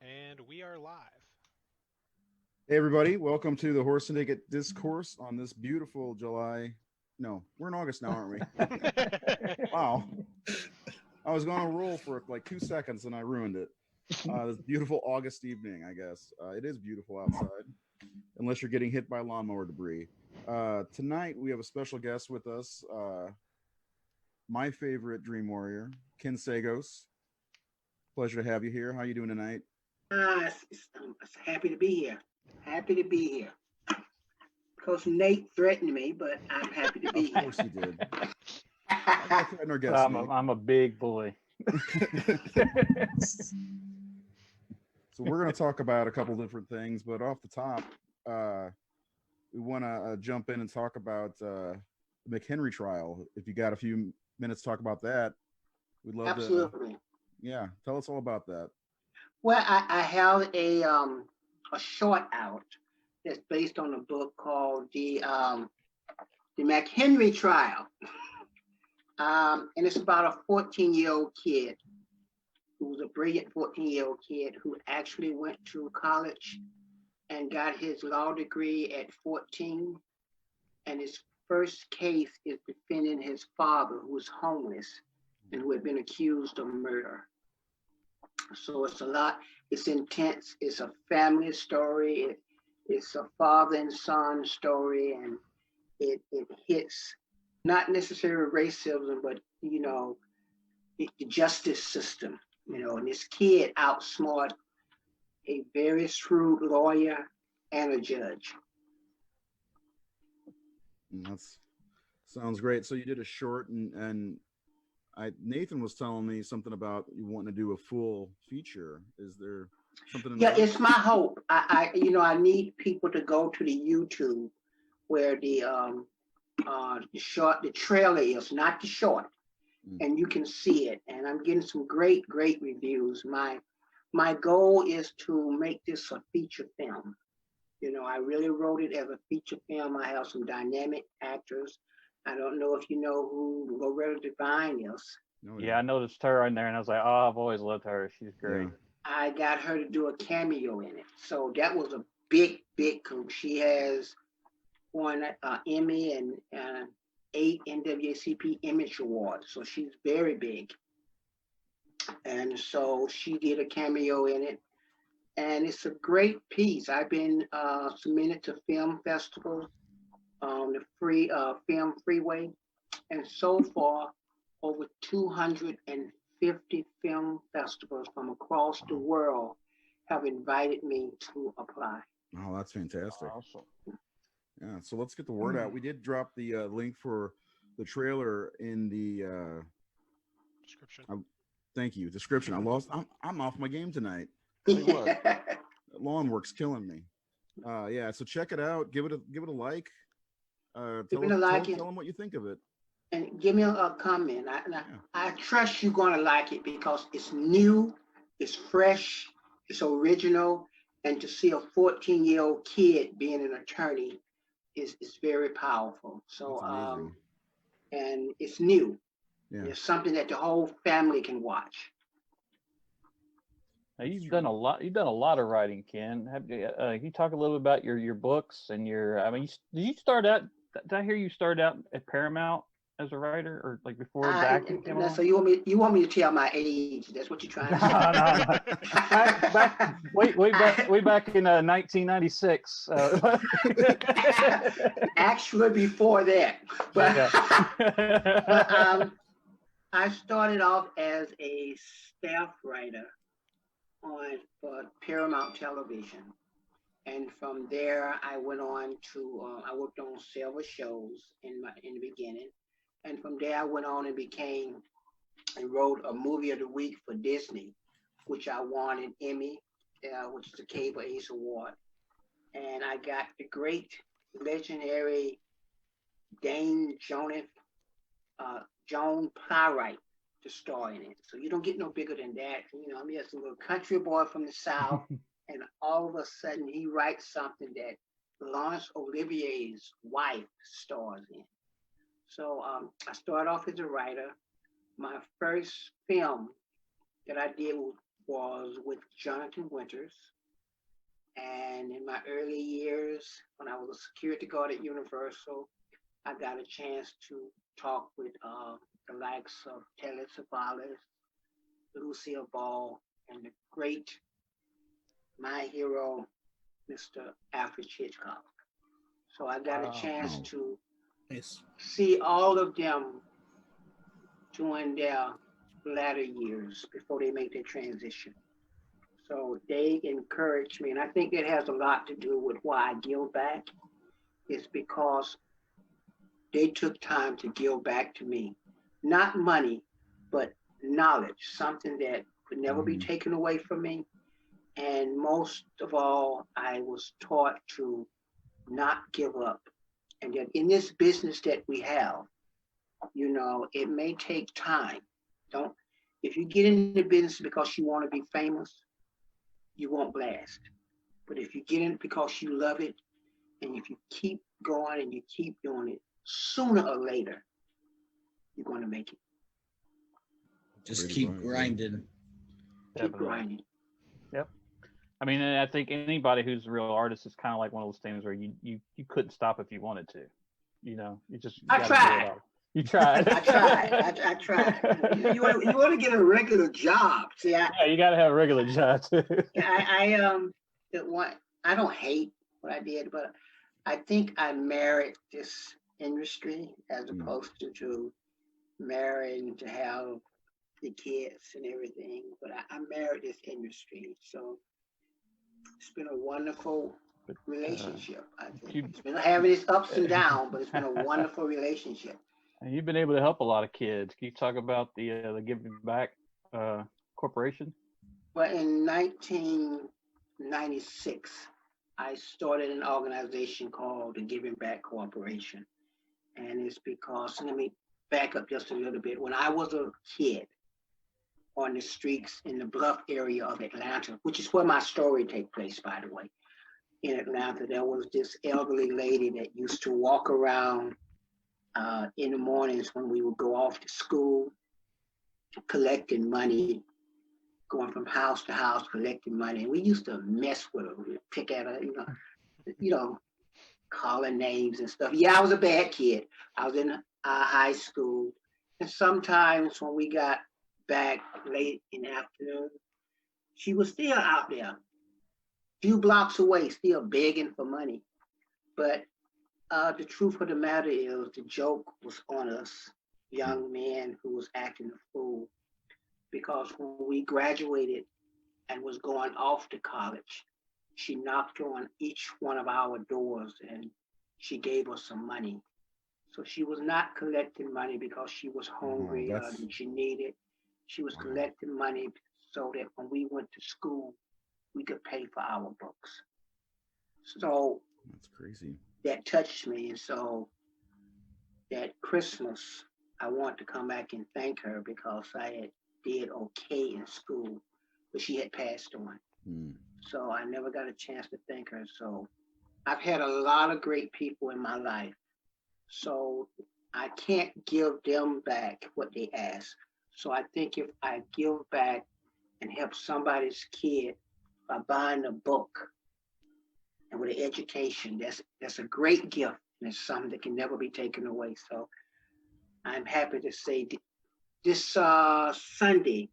And we are live. Hey, everybody, welcome to the Horse and Ticket Discourse on this beautiful July. No, we're in August now, aren't we? Wow. I was going to roll for like 2 seconds and I ruined it. This beautiful August evening, I guess. It is beautiful outside, unless you're getting hit by lawnmower debris. Tonight, we have a special guest with us, my favorite Dream Warrior, Ken Sagos. Pleasure to have you here. How you doing tonight? I'm happy to be here. Happy to be here. Coach Nate threatened me, but I'm happy to be Of here. course he did. I threaten our guest, Nate. I'm a big bully. So we're going to talk about a couple different things, but off the top, we want to jump in and talk about the McHenry trial. If you got a few minutes to talk about that, we'd love Absolutely. to. Yeah, tell us all about that. Well, I have a short out that's based on a book called the McHenry trial, and it's about a 14-year-old kid who was a brilliant 14-year-old kid who actually went to college and got his law degree at 14. And his first case is defending his father, who was homeless and who had been accused of murder. So it's a lot, it's intense, it's a family story, it's a father and son story, and it hits not necessarily racism, but, the justice system, and this kid outsmart a very shrewd lawyer and a judge. That sounds great. So you did a short, and Nathan was telling me something about you wanting to do a full feature. Is there something? Yeah, it's my hope. I need people to go to the YouTube where the trailer is, not the short, and you can see it. And I'm getting some great reviews. My goal is to make this a feature film. I really wrote it as a feature film. I have some dynamic actors. I don't know if you know who Loretta Devine is. Oh, Yeah, I noticed her in there, and I was like, oh, I've always loved her. She's great. Yeah. I got her to do a cameo in it. So that was a big coup. She has won Emmy and 8 NAACP Image Awards. So she's very big. And so she did a cameo in it. And it's a great piece. I've been submitted to film festivals, the free film freeway, and so far over 250 film festivals from across the world have invited me to apply. Oh, that's fantastic. Awesome. Yeah, so let's get the word out. We did drop the link for the trailer in the Description. thank you description. I'm off my game tonight. Tell you what, lawn work's killing me. Yeah, so check it out. Give it a like. Give it a like. Tell them what you think of it. And give me a comment. I trust you're going to like it because it's new, it's fresh, it's original, and to see a 14-year-old kid being an attorney is very powerful. So, and it's new. Yeah. It's something that the whole family can watch. Now, you've done a lot of writing, Ken. Can you talk a little bit about your books and your? I mean, did you start out? Did I hear you started out at Paramount as a writer, or like before the acting came on? So you want me to tell my age? That's what you're trying to say? No. way back in 1996. Actually, before that, but, I started off as a staff writer for Paramount Television, and from there I went on to I worked on several shows in the beginning. And from there, I went on and wrote a movie of the week for Disney, which I won an Emmy, which is a Cable Ace Award. And I got the great, legendary Dame Joan Plowright to star in it. So you don't get no bigger than that. I'm just a little country boy from the South, and all of a sudden he writes something that Laurence Olivier's wife stars in. So I started off as a writer, My first film that I did was with Jonathan Winters. And in my early years, when I was a security guard at Universal, I got a chance to talk with the likes of Telly Savalas, Lucille Ball, and the great, my hero, Mr. Alfred Hitchcock. So I got a chance to see all of them during their latter years before they make their transition. So they encouraged me, and I think it has a lot to do with why I give back. It's because they took time to give back to me. Not money, but knowledge, something that could never be taken away from me. And most of all, I was taught to not give up. And that in this business that we have, you know, it may take time. If you get in the business because you want to be famous, you won't last. But if you get in it because you love it, and if you keep going and you keep doing it, sooner or later, you're going to make it. Just keep grinding. Keep grinding. Yep. I mean, I think anybody who's a real artist is kind of like one of those things where you couldn't stop if you wanted to. You know, you just. I tried. You tried. I tried. You want to get a regular job. See, yeah, you got to have a regular job too. I don't hate what I did, but I think I married this industry as opposed to marrying to have the kids and everything. But I married this industry, so it's been a wonderful relationship. I think it's been having its ups and downs, but it's been a wonderful relationship. And you've been able to help a lot of kids. Can you talk about the Giving Back Corporation? Well, in 1996, I started an organization called the Giving Back Corporation. And it's because, let me back up just a little bit. When I was a kid on the streets in the Bluff area of Atlanta, which is where my story takes place, by the way, in Atlanta, there was this elderly lady that used to walk around in the mornings when we would go off to school, collecting money, going from house to house, collecting money. And we used to mess with her, we'd pick at her, you know, call her names and stuff. Yeah, I was a bad kid. I was in high school. And sometimes when we got back late in the afternoon, she was still out there, a few blocks away, still begging for money. But the truth of the matter is the joke was on us young men who was acting a fool, because when we graduated and was going off to college, she knocked on each one of our doors and she gave us some money. So she was not collecting money because she was hungry and she needed. She was collecting money so that when we went to school, we could pay for our books. So that's crazy. That touched me. And so that Christmas, I want to come back and thank her because I did okay in school, but she had passed on. So I never got a chance to thank her. So I've had a lot of great people in my life. So I can't give them back what they ask. So I think if I give back and help somebody's kid by buying a book and with an education, that's a great gift, and it's something that can never be taken away. So I'm happy to say this Sunday,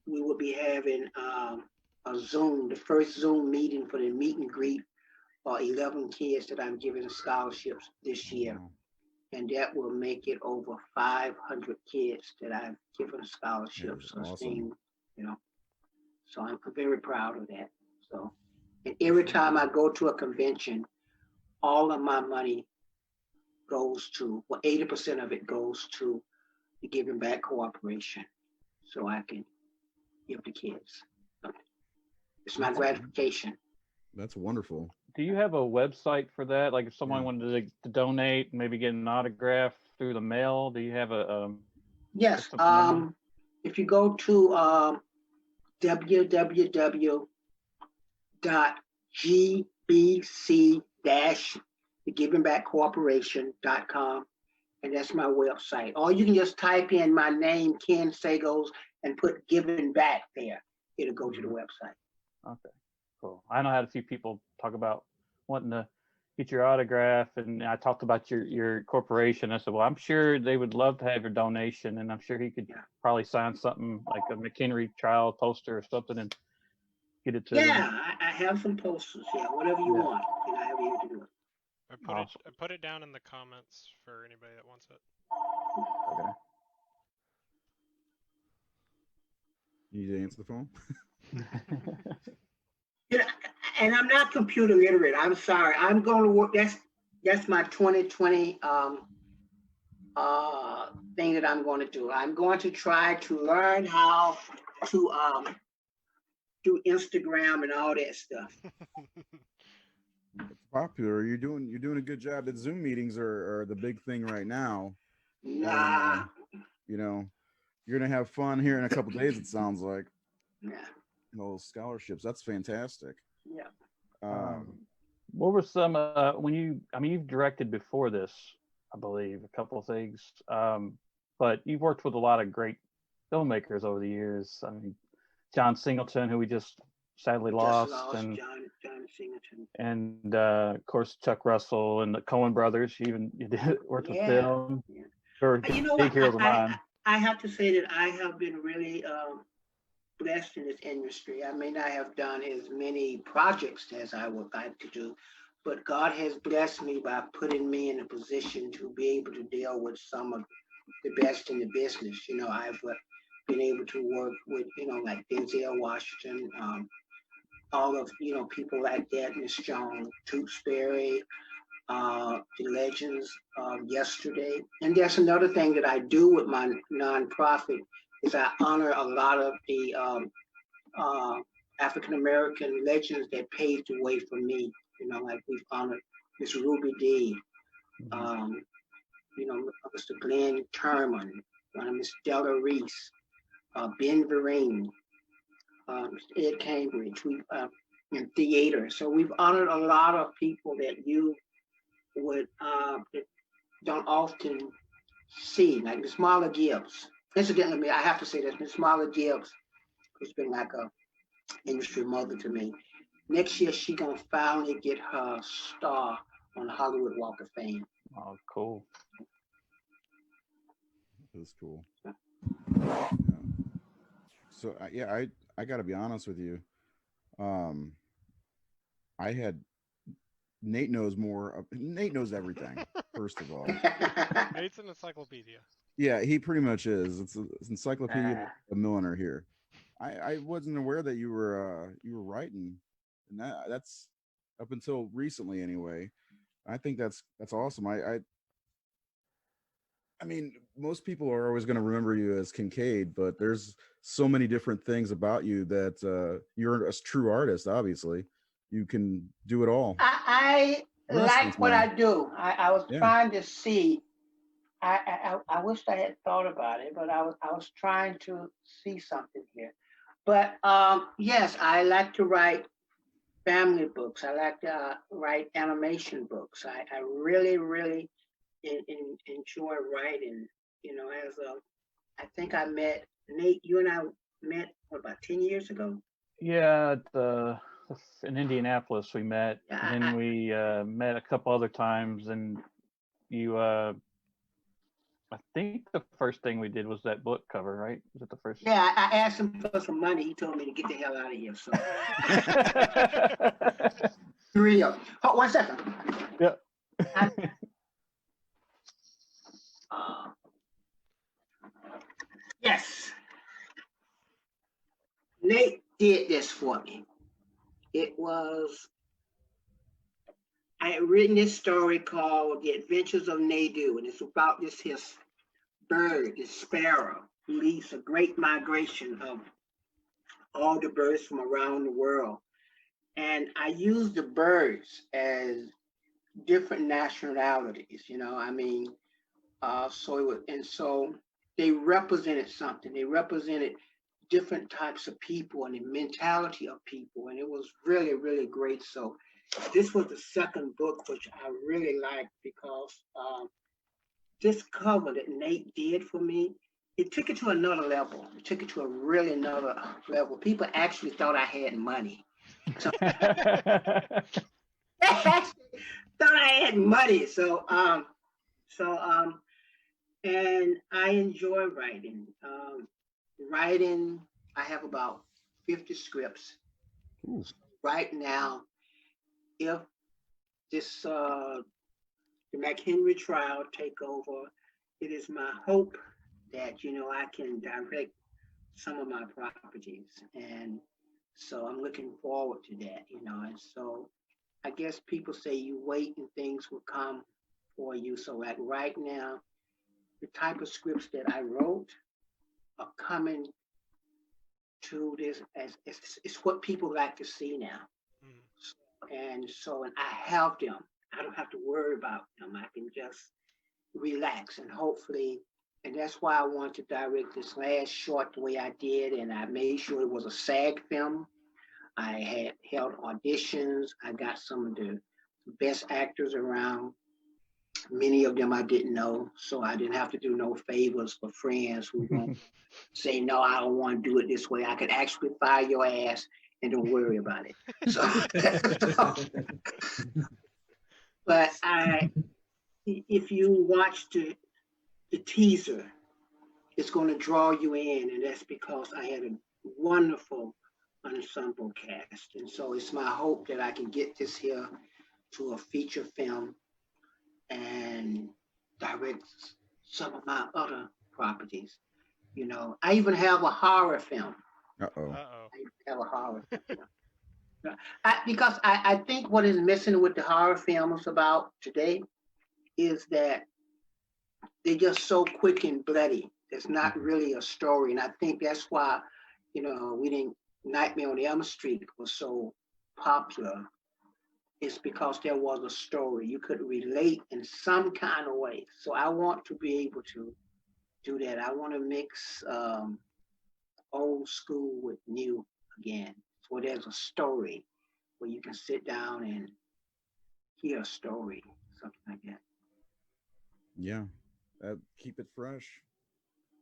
we will be having a Zoom, the first Zoom meeting for the meet and greet for 11 kids that I'm giving scholarships this year. And that will make it over 500 kids that I've given scholarships. So, awesome. So I'm very proud of that. So, and every time I go to a convention, all of my money goes to, 80% of it goes to the Giving Back Corporation, so I can give the kids something. It's my gratification. That's wonderful. Do you have a website for that? Like if someone wanted to donate, maybe get an autograph through the mail, do you have a yes. If you go to www.gbc-thegivingbackcorporation.com, and that's my website. Or you can just type in my name, Ken Sagos, and put Giving Back there. It'll go to the website. Okay, cool. I know I had a few people talk about wanting to get your autograph, and I talked about your corporation. I said, well, I'm sure they would love to have your donation, and I'm sure he could probably sign something like a McHenry trial poster or something and get it to them. Yeah, I have some posters. Yeah, whatever you want, I have you to do it. I put it down in the comments for anybody that wants it. Okay. You need to answer the phone? And I'm not computer literate. I'm sorry. I'm going to work. That's my 2020 thing that I'm going to do. I'm going to try to learn how to do Instagram and all that stuff. It's popular. You're doing a good job. The Zoom meetings are the big thing right now. Nah. You know, you're gonna have fun here in a couple days. It sounds like. Yeah. Those scholarships. That's fantastic. Yeah. What were some when you've directed before this, I believe, a couple of things, but you've worked with a lot of great filmmakers over the years. I mean, John Singleton, who we just sadly lost, and John Singleton, and of course Chuck Russell and the Coen brothers. You did work with them. Yeah. Or You know big what? heroes of mine. I have to say that I have been really blessed in this industry. I may not have done as many projects as I would like to do, but God has blessed me by putting me in a position to be able to deal with some of the best in the business. I've been able to work with, like Denzel Washington, all of, people like that, Miss Jones, Toots Berry, the legends yesterday. And there's another thing that I do with my nonprofit is I honor a lot of the African-American legends that paved the way for me. Like we've honored Miss Ruby Dee, Mr. Glenn Turman, Miss Della Reese, Ben Vereen, Ed Cambridge, in theater. So we've honored a lot of people that you would that don't often see, like Miss Marla Gibbs. Incidentally, I have to say that Miss Marla Gibbs has been like a industry mother to me. Next year, she's gonna finally get her star on the Hollywood Walk of Fame. Oh, cool. That's cool. Yeah. So I got to be honest with you. I had Nate knows more. Nate knows everything. First of all, Nate's an encyclopedia. yeah, he pretty much is. It's encyclopedia of Milliner here. I wasn't aware that you were writing, and that's up until recently anyway. I think that's awesome. I mean, most people are always going to remember you as Kincaid, but there's so many different things about you that you're a true artist. Obviously, you can do it all. I like what I do. I was trying to see. I wish I had thought about it, but I was trying to see something here. But yes, I like to write family books. I like to write animation books. I really, really enjoy writing. I think I met Nate. You and I met about 10 years ago. Yeah, in Indianapolis we met, and then we met a couple other times, and you I think the first thing we did was that book cover, right? Was it the first? Yeah, I asked him for some money. He told me to get the hell out of here. So real. Oh, 1 second. Yeah. Yes. Nate did this for me. I had written this story called The Adventures of Nadu, and it's about his bird, this sparrow, who leads a great migration of all the birds from around the world. And I used the birds as different nationalities, so they represented something. They represented different types of people and the mentality of people, and it was really, really great. So this was the second book, which I really liked because this cover that Nate did for me, it took it to another level. It took it to a really another level. People actually thought I had money. So they actually thought I had money. And I enjoy writing. Writing, I have about 50 scripts. Ooh. Right now, if this the McHenry trial take over, it is my hope that I can direct some of my properties, and so I'm looking forward to that. And so I guess people say you wait and things will come for you. So like right now, the type of scripts that I wrote are coming to this as it's what people like to see now. And I have them. I don't have to worry about them. I can just relax and hopefully, and that's why I wanted to direct this last short the way I did, and I made sure it was a SAG film. I had held auditions. I got some of the best actors around. Many of them I didn't know, so I didn't have to do no favors for friends who won't say, no, I don't want to do it this way. I could actually fire your ass and don't worry about it. So, but if you watch the teaser, it's going to draw you in, and that's because I had a wonderful ensemble cast. And so it's my hope that I can get this here to a feature film and direct some of my other properties. I even have a horror film. Uh-oh. I have a horror film. Because I think what is missing with the horror films about today is that they're just so quick and bloody. There's not really a story. And I think that's why, Nightmare on Elm Street was so popular. It's because there was a story. You could relate in some kind of way. So I want to be able to do that. I want to mix old school with new again. So there's a story where you can sit down and hear a story, something like that. Yeah. Keep it fresh,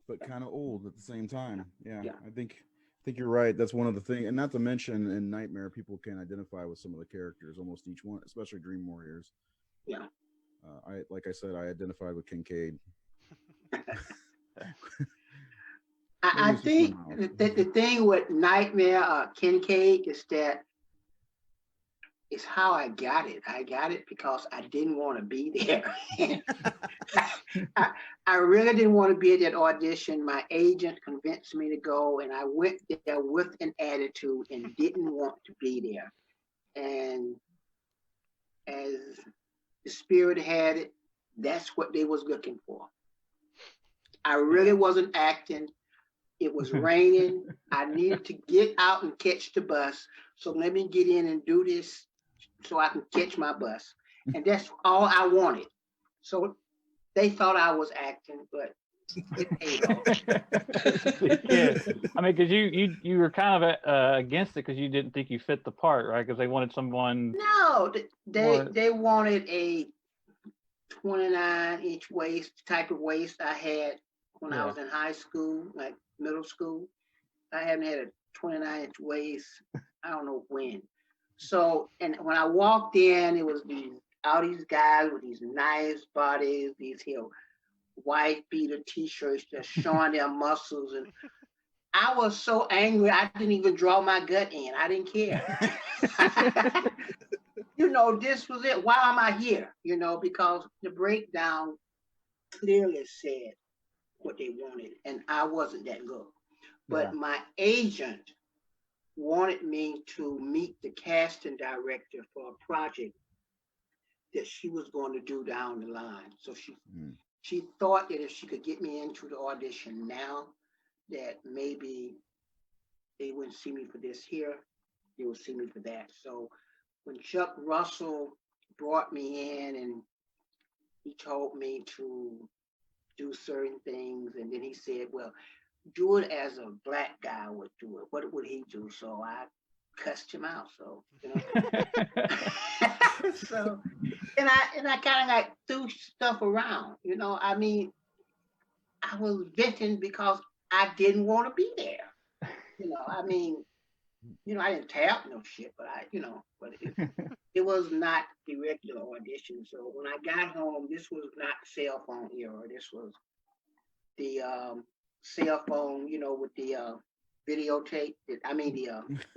but kind of old at the same time. Yeah. I think you're right. That's one of the things, and not to mention in Nightmare, people can identify with some of the characters, almost each one, especially Dream Warriors. Yeah. Like I said, I identified with Kincaid. I think the thing with Nightmare Kincaid is that it's how I got it. I got it because I didn't want to be there. I really didn't want to be at that audition. My agent convinced me to go, and I went there with an attitude and didn't want to be there. And as the spirit had it, that's what they was looking for. I really wasn't acting. It was raining. I needed to get out and catch the bus. So let me get in and do this so I can catch my bus. And that's all I wanted. So they thought I was acting, but it paid off. Yeah, I mean, because you were kind of against it because you didn't think you fit the part, right? Because they wanted someone. No, they wanted a 29-inch waist type of waist I had when I was in high school, like middle school. I haven't had a 29-inch waist, I don't know when. So, and when I walked in, it was all these guys with these nice bodies, these white beater t-shirts just showing their muscles. And I was so angry, I didn't even draw my gut in. I didn't care. This was it. Why am I here? Because the breakdown clearly said what they wanted, and I wasn't that good. But my agent wanted me to meet the casting director for a project that she was going to do down the line. So she thought that if she could get me into the audition now, that maybe they wouldn't see me for this here, they would see me for that. So when Chuck Russell brought me in and he told me to do certain things, and then he said, well, do it as a black guy would do it. What would he do? So I cussed him out. So, I kind of like threw stuff around, you know. I mean, I was venting because I didn't want to be there. You know, I mean, you know, I didn't tear up no shit, but it was not the regular audition. So when I got home, this was not cell phone era. This was the cell phone, you know, with the videotape. The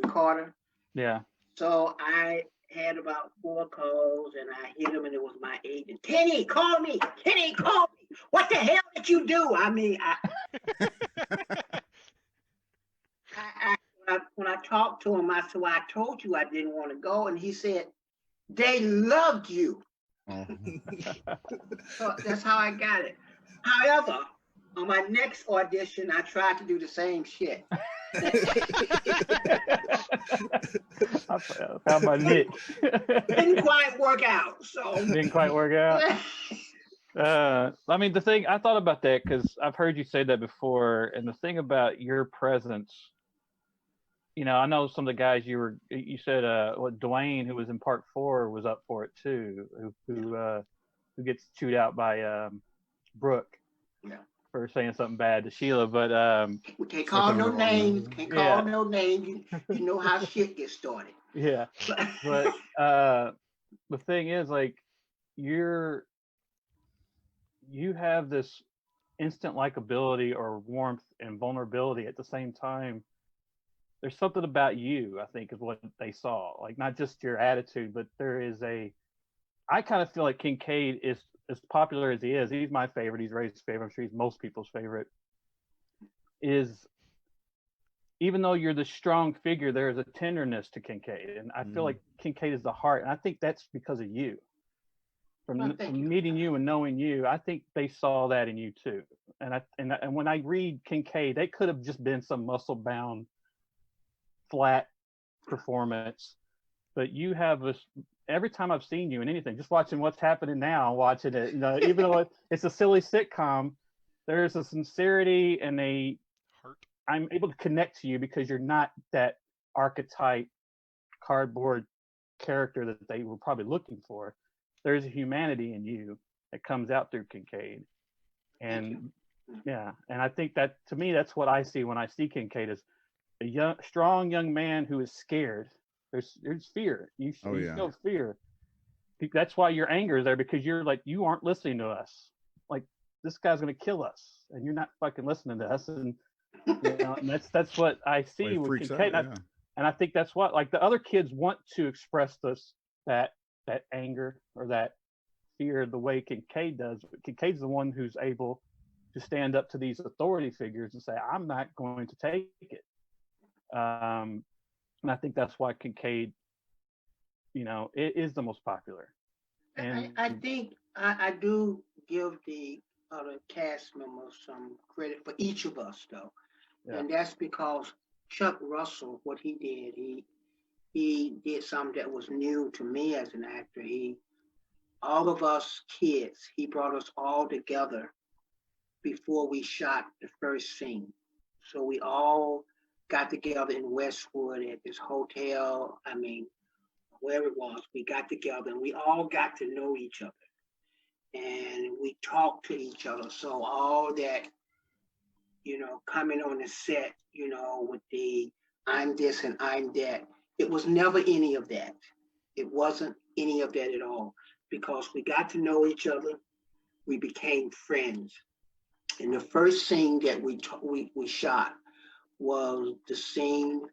recorder. Yeah. So I had about 4 calls, and I hit him, and it was my agent. Kenny, call me. Kenny, call me. What the hell did you do? I mean, when I talked to him, I said, well, I told you I didn't want to go. And he said, they loved you. Oh. So that's how I got it. However, on my next audition, I tried to do the same shit. I found my niche. Didn't quite work out. So Didn't quite work out. I mean, the thing I thought about that because I've heard you say that before, and the thing about your presence, you know, I know some of the guys you said, what Dwayne, who was in part 4, was up for it too, who gets chewed out by Brooke. Yeah. For saying something bad to Sheila, but we can't call no names. Can't call no names. You know how shit gets started. Yeah, but the thing is, like, you have this instant likability or warmth and vulnerability at the same time. There's something about you, I think, is what they saw. Like, not just your attitude, but there is I kind of feel like Kincaid is as popular as he is. He's my favorite. He's Ray's favorite. I'm sure he's most people's favorite. Is even though you're the strong figure, there is a tenderness to Kincaid, and I feel like Kincaid is the heart, and I think that's because of you. From meeting you and knowing you, I think they saw that in you too. And when I read Kincaid, they could have just been some muscle-bound, flat performance, but you have this. Every time I've seen you in anything, just watching What's Happening Now, watching it, you know, even though it's a silly sitcom, there's a sincerity and I'm able to connect to you because you're not that archetype cardboard character that they were probably looking for. There's a humanity in you that comes out through Kincaid. And yeah, and I think that, to me, that's what I see when I see Kincaid, is a strong young man who is scared. There's fear. You feel fear. That's why your anger is there, because you're like, you aren't listening to us. Like, this guy's gonna kill us, and you're not fucking listening to us. And you know, and that's what I see with Kincaid. And I think that's what, like, the other kids want to express that anger or that fear the way Kincaid does. But Kincaid's the one who's able to stand up to these authority figures and say, I'm not going to take it. And I think that's why Kincaid, you know, it is the most popular. And I think I do give the other cast members some credit for each of us, though. Yeah. And that's because Chuck Russell, what he did something that was new to me as an actor. All of us kids, he brought us all together before we shot the first scene. So we all got together in Westwood at this hotel. I mean, wherever it was, we got together and we all got to know each other. And we talked to each other. So all that, you know, coming on the set, you know, with the I'm this and I'm that, it was never any of that. It wasn't any of that at all, because we got to know each other. We became friends. And the first scene that we shot was the scene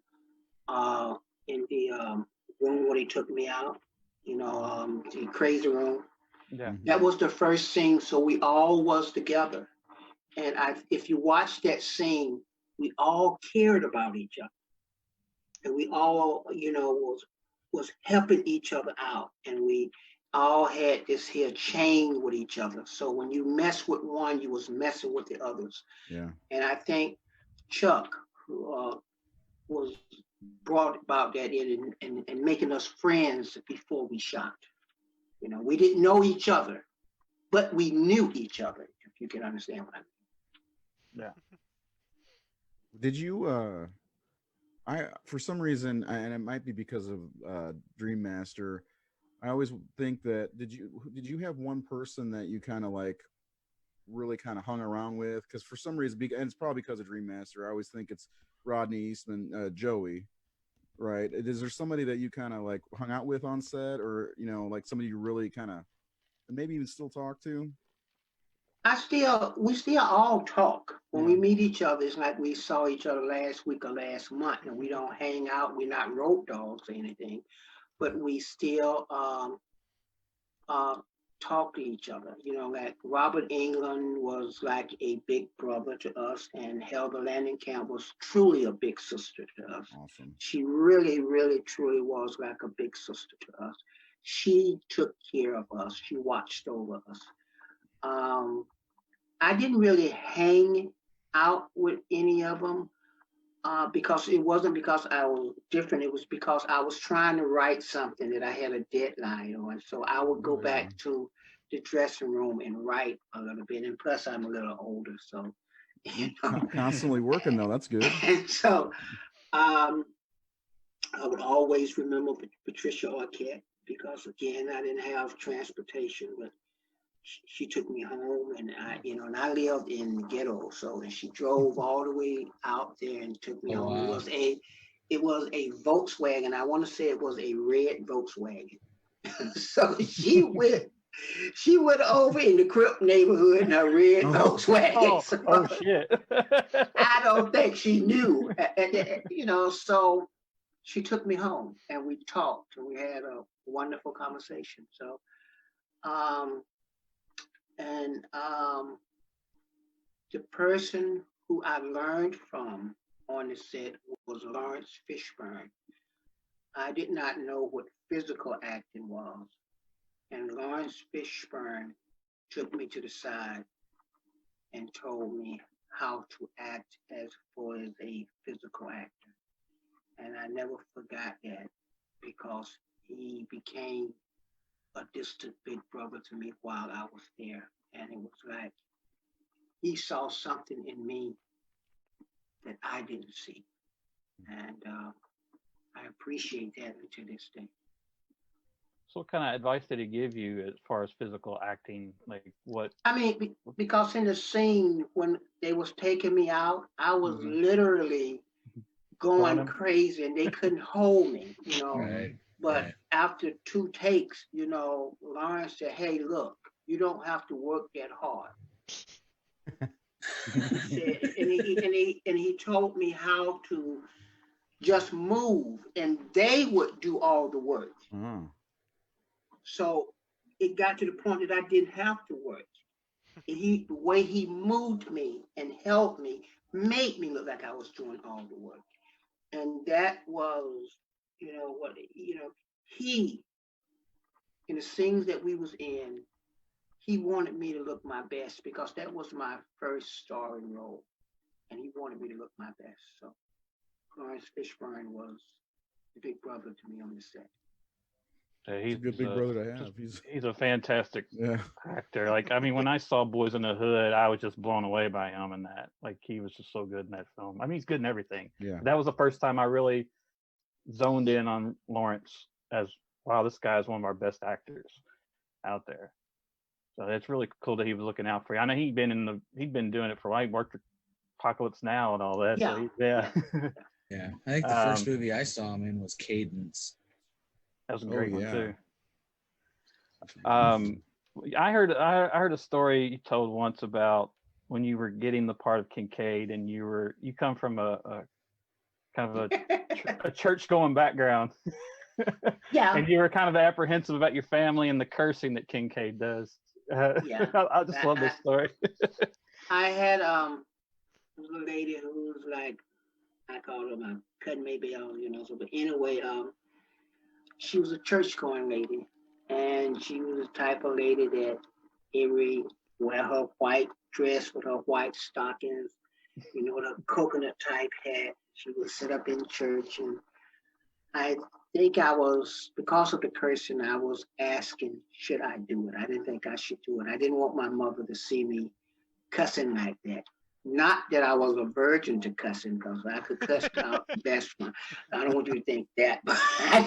in the room where they took me out, you know, the crazy room. Yeah. That was the first scene, so we all was together. And if you watch that scene, we all cared about each other. And we all, you know, was helping each other out. And we all had this here chain with each other. So when you mess with one, you was messing with the others. Yeah. And I think Chuck, was brought about that in and making us friends before we shot. You know, we didn't know each other, but we knew each other, if you can understand what I mean. Yeah. Did you for some reason, and it might be because of Dream Master, I always think that did you have one person that you kind of like really kind of hung around with? Because for some reason, and it's probably because of Dream Master, I always think it's Rodney Eastman, Joey, right? Is there somebody that you kind of like hung out with on set, or like somebody you really kind of maybe even still talk to? We still all talk when we Yeah. meet each other. It's like we saw each other last week or last month, and we don't hang out. We're not road dogs or anything, but we still talk to each other. Like Robert England was like a big brother to us, and Helga Landenkamp was truly a big sister to us. Awesome. She really, really, truly was like a big sister to us. She took care of us. She watched over us. I didn't really hang out with any of them because it wasn't because I was different. It was because I was trying to write something that I had a deadline on. So I would go back to the dressing room and write a little bit. And plus, I'm a little older, so Constantly working though. That's good. And so I would always remember Patricia Arquette because again, I didn't have transportation, but she took me home, and I lived in the ghetto, and she drove all the way out there and took me home. Wow. It was a Volkswagen. I want to say it was a red Volkswagen. So she went over in the Crip neighborhood in her red Volkswagen. Oh shit. I don't think she knew, so she took me home and we talked and we had a wonderful conversation. So, the person who I learned from on the set was Lawrence Fishburne. I did not know what physical acting was. And Lawrence Fishburne took me to the side and told me how to act as far as a physical actor. And I never forgot that because he became a distant big brother to me while I was there. And it was like he saw something in me that I didn't see. And I appreciate that to this day. So what kind of advice did he give you as far as physical acting? Like what? I mean, because in the scene when they was taking me out, I was literally going crazy and they couldn't hold me, Right. But right. after 2 takes, Lawrence said, "Hey, look, you don't have to work that hard." and he told me how to just move, and they would do all the work. So it got to the point that I didn't have to work. The way he moved me and held me made me look like I was doing all the work. And that was, he, in the scenes that we was in, he wanted me to look my best because that was my first starring role. And he wanted me to look my best. So Lawrence Fishburne was the big brother to me on the set. He's a good big brother to have. He's a fantastic actor. Like, I mean, when I saw Boys in the Hood, I was just blown away by him in that. Like, he was just so good in that film. I mean, he's good in everything. Yeah. That was the first time I really zoned in on Lawrence as, wow, this guy is one of our best actors out there. So it's really cool that he was looking out for you. I know he'd been doing it for a while. He worked with Apocalypse Now and all that. Yeah. So Yeah. I think the first movie I saw him in was Cadence. That was a great one too. I heard a story you told once about when you were getting the part of Kincaid, and you come from a kind of a church going background. Yeah. And you were kind of apprehensive about your family and the cursing that Kincaid does. Yeah. I just love this story. I had a lady who was like, I called her my cousin, maybe, but anyway, she was a church-going lady, and she was the type of lady that wear her white dress with her white stockings, with her coconut type hat. She would sit up in church, and I think because of the cursing, I was asking, should I do it? I didn't think I should do it. I didn't want my mother to see me cussing like that. Not that I was a virgin to cussing, because I could cuss out the best one. I don't want you to think that, but I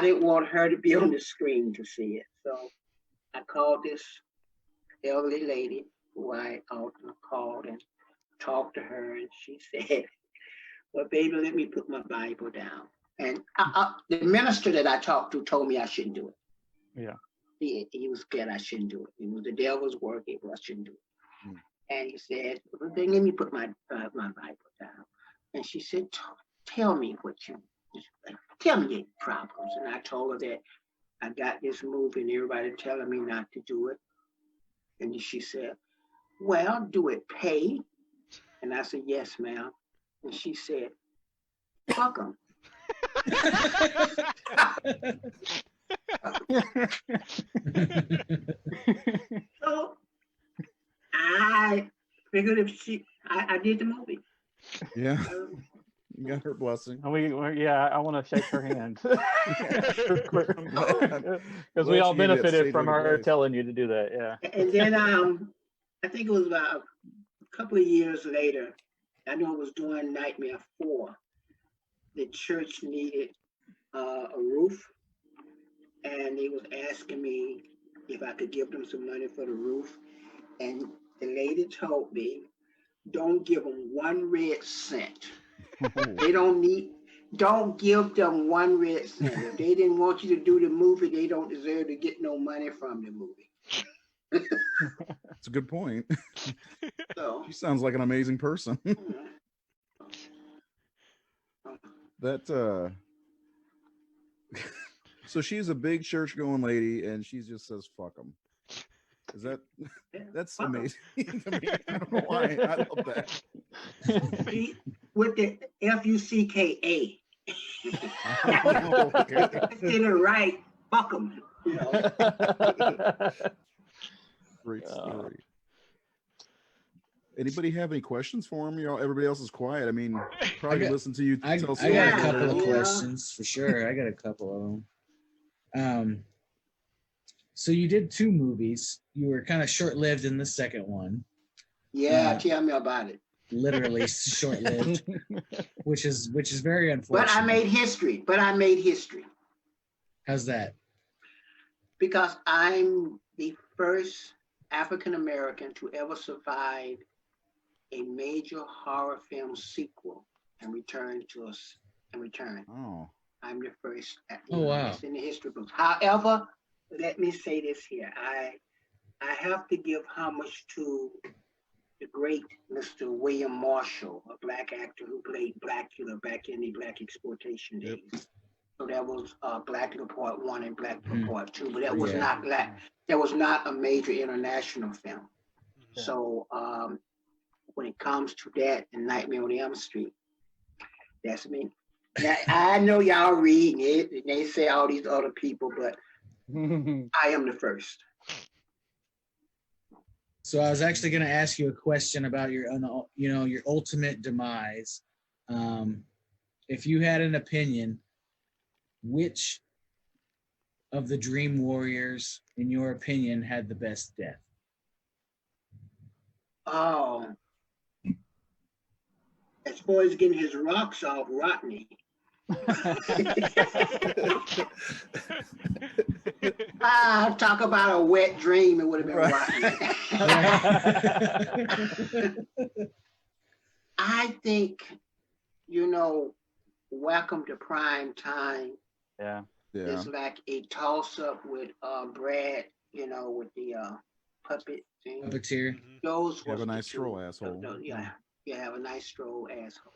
didn't want her to be on the screen to see it. So I called this elderly lady who I often called and talked to her, and she said, "Well, baby, let me put my Bible down." And the minister that I talked to told me I shouldn't do it. Yeah. He was scared I shouldn't do it. It was the devil's work. I shouldn't do it. Hmm. And he said, "Well, then let me put my my Bible down." And she said, tell me your problems." And I told her that I got this movie and everybody telling me not to do it. And she said, "Well, do it pay?" And I said, "Yes, ma'am." And she said, "Fuck 'em." So I figured I did the movie. Yeah, you got her blessing. Yeah, I want to shake her hand. Glad Because we she all gave you that benefited sage from advice. her telling you to do that. Yeah. And then I think it was about a couple of years later, I know it was during Nightmare 4, the church needed a roof, and they was asking me if I could give them some money for the roof. And the lady told me, "Don't give them 1 red cent. They don't give them 1 red cent. If they didn't want you to do the movie, they don't deserve to get no money from the movie." That's a good point. So She sounds like an amazing person. That so she's a big church going lady and she just says fuck them. Is that's fuck 'em. amazing to me. I don't know why. I love that. With the FUCKA. Okay. Get it right, fuck them. You know. Great story. Anybody have any questions for him? Everybody else is quiet. I mean, probably listen to you I tell got a Yeah. couple of Yeah. questions for sure. I got a couple of them. So you did 2 movies. You were kind of short-lived in the second one. Yeah, tell me about it. Literally short-lived, which is very unfortunate. But I made history. How's that? Because I'm the first African American to ever survive a major horror film sequel and return. Oh. I'm the first. Oh, wow. It's in the history books. However, let me say this here. I have to give homage to the great Mr. William Marshall, a Black actor who played Blackula back in the Black exploitation days. Yep. So that was Blackula Part 1 and Blackula Mhm. Part 2, but that was Yeah. not Black. That was not a major international film. Yeah. So when it comes to that and Nightmare on Elm Street, that's me. Now, I know y'all reading it and they say all these other people, but I am the first. So I was actually going to ask you a question about your ultimate demise. If you had an opinion, which of the Dream Warriors, in your opinion, had the best death? Oh, as far as getting his rocks off, Rodney. Talk about a wet dream. It would have been Rodney. I think, Welcome to Prime Time Yeah. is like a toss-up with Brad, with the puppet thing. Puppeteer. Mhm. Those You have was a the nice two. stroll, asshole. Yeah, have a nice stroll, asshole.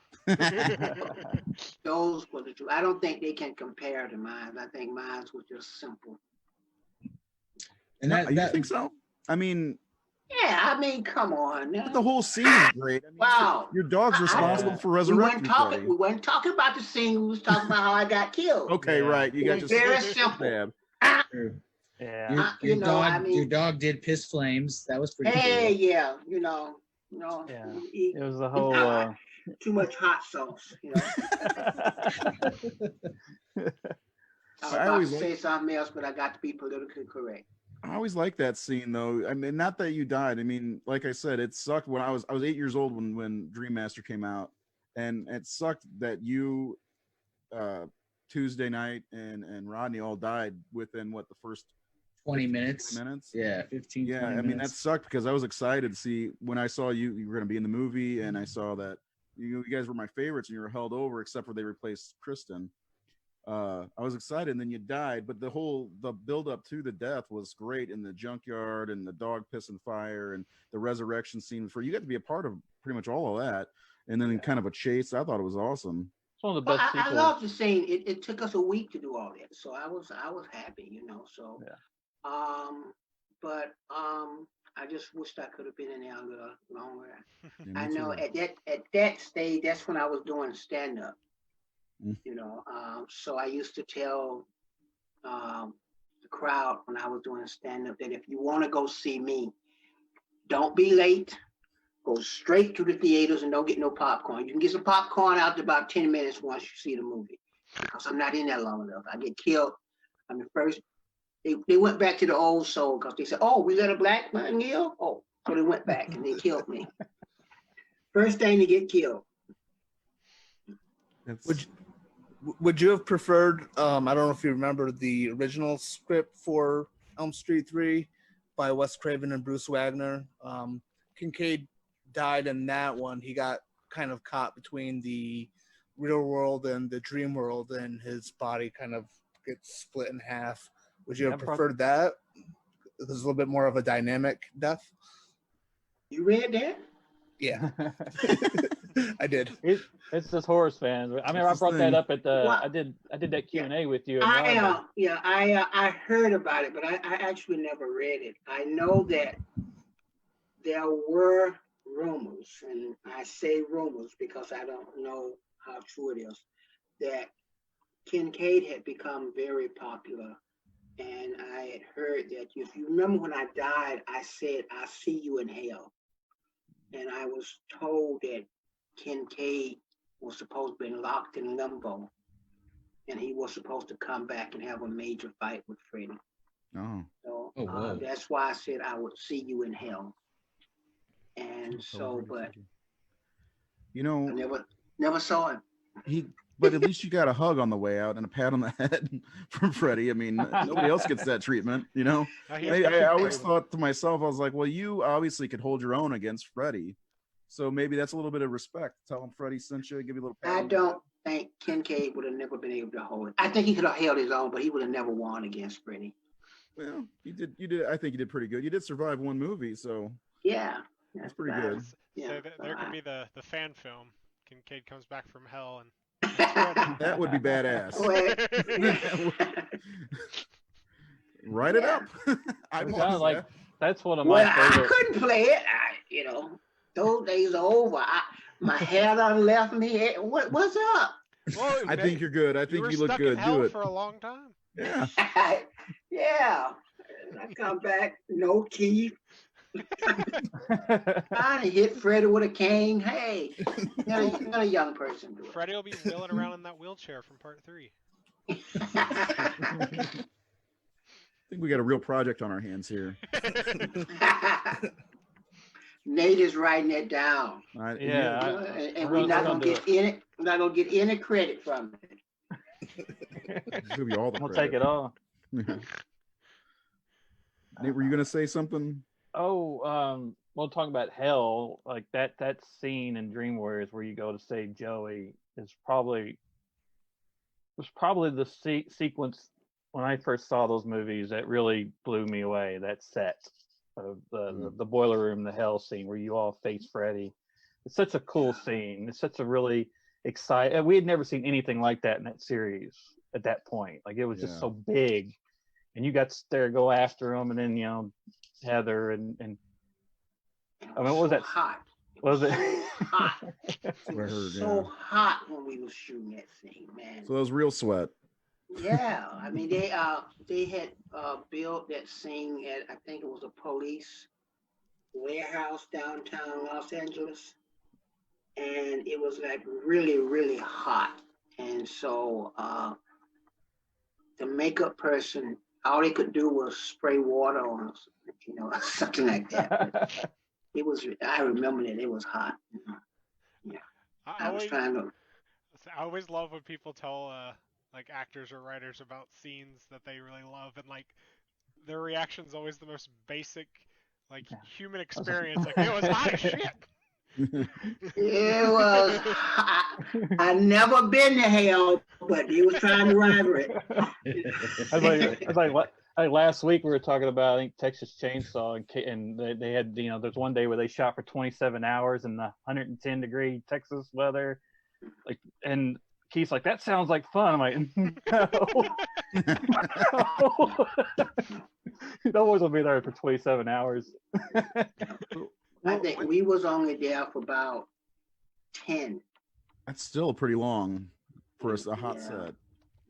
Those were the two. I don't think they can compare to mine. I think mine was just simple. And You think so? I mean, Yeah, I mean, come on. but the whole scene is great. I mean, Wow. your dog's responsible for We resurrecting Freddy. weren't talking about the scene. We was talking about how I got killed. Okay, Yeah. right. You It got was your very simple. stab. True. Yeah. Your I mean- dog did piss flames. That was pretty Hey, cool. yeah, Yeah. you eat It was the whole. too much hot sauce. I was I about always to like- say something else, but I got to be politically correct. I always liked that scene though. I mean, not that you died. I mean, like I said, it sucked when I was 8 years old when Dream Master came out, and it sucked that you, uh, Tuesday night and Rodney all died within what the first 20 15, minutes. 20 minutes. Yeah, 15, Yeah, 20 I mean that minutes. sucked because I was excited to see when I saw you were going to be in the movie, and I saw that you guys were my favorites and you were held over except for they replaced Kristen. I was excited, and then you died, but the build up to the death was great in the junkyard and the dog piss and fire and the resurrection scene. For you got to be a part of pretty much all of that, and then in kind of a chase. I thought it was awesome. It's one of the Well, best I sequels. love the scene. It took us a week to do all that, so I was happy, So, Yeah. but I just wished I could have been in there a little longer. Yeah, I me know too. at that stage, that's when I was doing stand up. Mm. So I used to tell the crowd when I was doing stand up that if you want to go see me, don't be late. Go straight to the theaters and don't get no popcorn. You can get some popcorn after about 10 minutes once you see the movie, because I'm not in there long enough. I get killed. I mean, first they went back to the old soul because they said, "Oh, we let a black man kill." Oh, so they went back and they killed me. First thing to get killed. It's, Would you have preferred? I don't know if you remember the original script for Elm Street 3 by Wes Craven and Bruce Wagner. Kincaid died in that one. He got kind of caught between the real world and the dream world, and his body kind of gets split in half. Would you have preferred that? It was a little bit more of a dynamic death. You read that? Yeah, I did. It's just Horus fans. I mean, I brought that up at the. Well, I did that Q&A with you. I heard about it, but I actually never read it. I know that there were rumors, and I say rumors because I don't know how true it is, that Kincaid had become very popular. And I had heard that if you remember when I died, I said, "I'll see you in hell." And I was told that Kincaid was supposed to be locked in limbo, and he was supposed to come back and have a major fight with Freddy. oh, So Oh, whoa. that's why I said I would see you in hell. And so, but you I know, never saw him. but at least you got a hug on the way out and a pat on the head from Freddie. I mean, nobody else gets that treatment, Now he's I got always you. thought to myself, I was like, well, you obviously could hold your own against Freddie. So maybe that's a little bit of respect. Tell him Freddie sent you, give you a little pat. I don't think Kincaid would have never been able to hold it. I think he could have held his own, but he would have never won against Freddy. Well, you did. I think you did pretty good. You did survive one movie, so Yeah. that's pretty good. Yeah. So there could be the fan film. Kincaid comes back from hell and That would be badass. Write it Yeah. up. I It's want kinda like that. that's one of my Well, I favorite. couldn't play it. Those days are over. My hair done left me. What's up? Well, I think you're good. I you think were you look stuck good. in hell Do it. for a long time. Yeah. Yeah. I come back, no teeth. Trying to hit Freddy with a cane. Hey, not a young person do Freddy will be wheeling around in that wheelchair from part 3. it. I think we got a real project on our hands here. Nate is writing it down. Yeah, And I'm we're not gonna gonna do get any. We're not gonna get any credit from it. Give you all the I'll credit. take it all. Nate, were you gonna say something? Oh, well, talking about hell, like that scene in Dream Warriors where you go to save Joey was probably the sequence when I first saw those movies that really blew me away. That set of the boiler room, the hell scene where you all face Freddy. It's such a cool scene. It's such a really exciting. We had never seen anything like that in that series at that point. Like it was just Yeah. so big, and you got to there go after him, and then Heather and It I mean, what was so that? hot? Was it? So hot. It what I was heard, so yeah. hot when we was shooting that scene, man. So that was real sweat. Yeah, I mean they had built that scene at, I think it was a police warehouse downtown Los Angeles, and it was like really hot, and so the makeup person all they could do was spray water on us, you know, something like that. But it was, I remember that it was hot. You know. I was trying to. I always love when people tell like actors or writers about scenes that they really love, and like their reaction's always the most basic, like human experience. Like it was hot as shit. It was hot. I never been to hell, but he was trying to rival it. I was like, what? Like last week we were talking about, I think, Texas Chainsaw, and they had, you know, there's one day where they shot for 27 hours in the 110-degree Texas weather, like, and Keith's like, that sounds like fun. I'm like, no. No one's gonna be there for 27 hours. I think we was only there for about 10. That's still pretty long for a hot Yeah. set.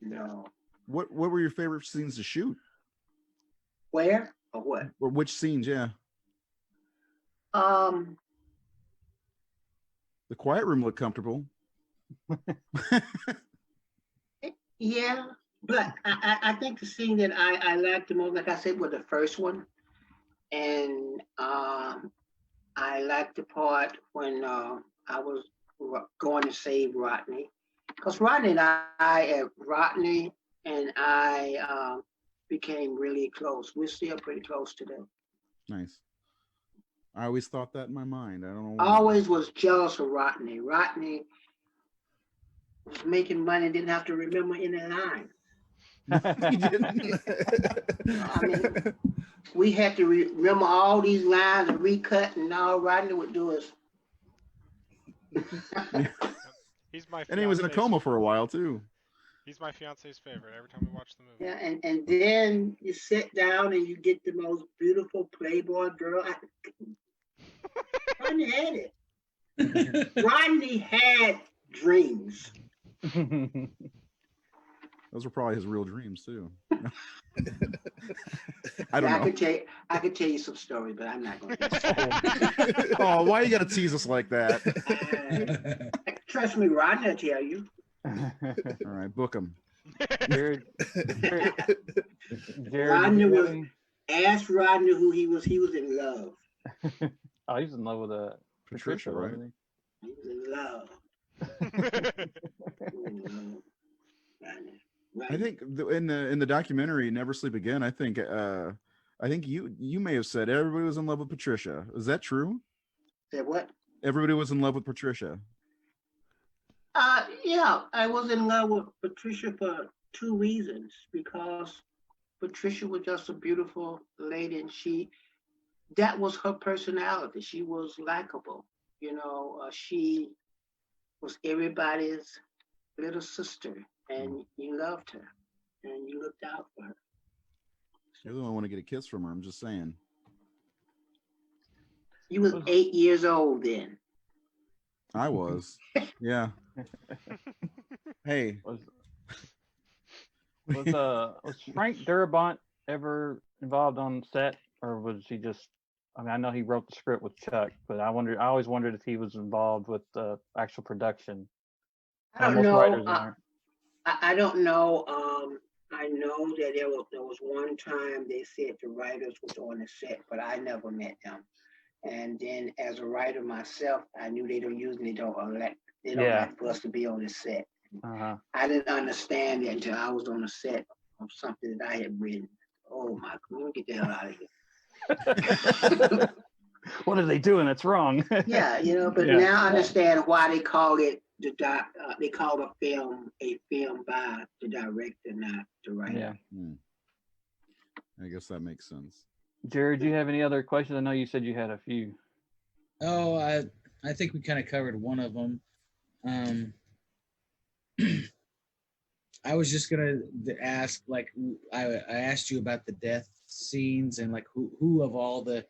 No. What were your favorite scenes to shoot? Where or what? Or which scenes? Yeah, Um, the quiet room looked comfortable. yeah, but I think the scene that I liked the most, like I said, was the first one. And I liked the part when I was going to save Rodney. Because Rodney and I became really close. We're still pretty close today. Nice. I always thought that in my mind. I don't know. I why. always was jealous of Rodney. Rodney was making money, didn't have to remember any line. He didn't. I mean, we had to remember all these lines and recut, and all Rodney would do is. He's my. And he was in a fiance's- coma for a while too. He's my fiance's favorite every time we watch the movie. Yeah, and then you sit down and you get the most beautiful Playboy girl. Rodney had it. Rodney had dreams. Those were probably his real dreams too. I I don't know. could tell you some stories, but I'm not going to. Oh, why you gotta tease us like that? Trust me, Rodney will tell you. All right, book him. Jared, Rodney did you was- have any- Ask Rodney who he was. He was in love. oh, he's in love with Patricia, right? wasn't He was in love. He was in love. Rodney. I think in the documentary Never Sleep Again, I think you may have said everybody was in love with Patricia. Is that true? Said what? Everybody was in love with Patricia. Yeah, I was in love with Patricia for 2 reasons. Because Patricia was just a beautiful lady, and that was her personality. She was likable. You know, she was everybody's little sister, and you loved her, and you looked out for her. You're the one who want to get a kiss from her. I'm just saying. You was 8 years old then. I was. Yeah. Hey, was Frank Darabont ever involved on set, or was he just? I mean, I know he wrote the script with Chuck, but I always wondered if he was involved with the actual production. I don't Most know. writers aren't. I don't know. I know that there was one time they said the writers was on the set, but I never met them. And then as a writer myself, I knew they don't like for us to be on the set. Uh-huh. I didn't understand it until I was on the set of something that I had written. Oh my God, let me get the hell out of here. What are they doing? That's wrong. Yeah, you know, but Yeah. now I understand why they call it they call a film by the director, not the writer. Yeah. I guess that makes sense. Jared, do you have any other questions? I know you said you had a few. Oh, I think we kind of covered one of them. I was just gonna ask, like, I asked you about the death scenes and like who of all the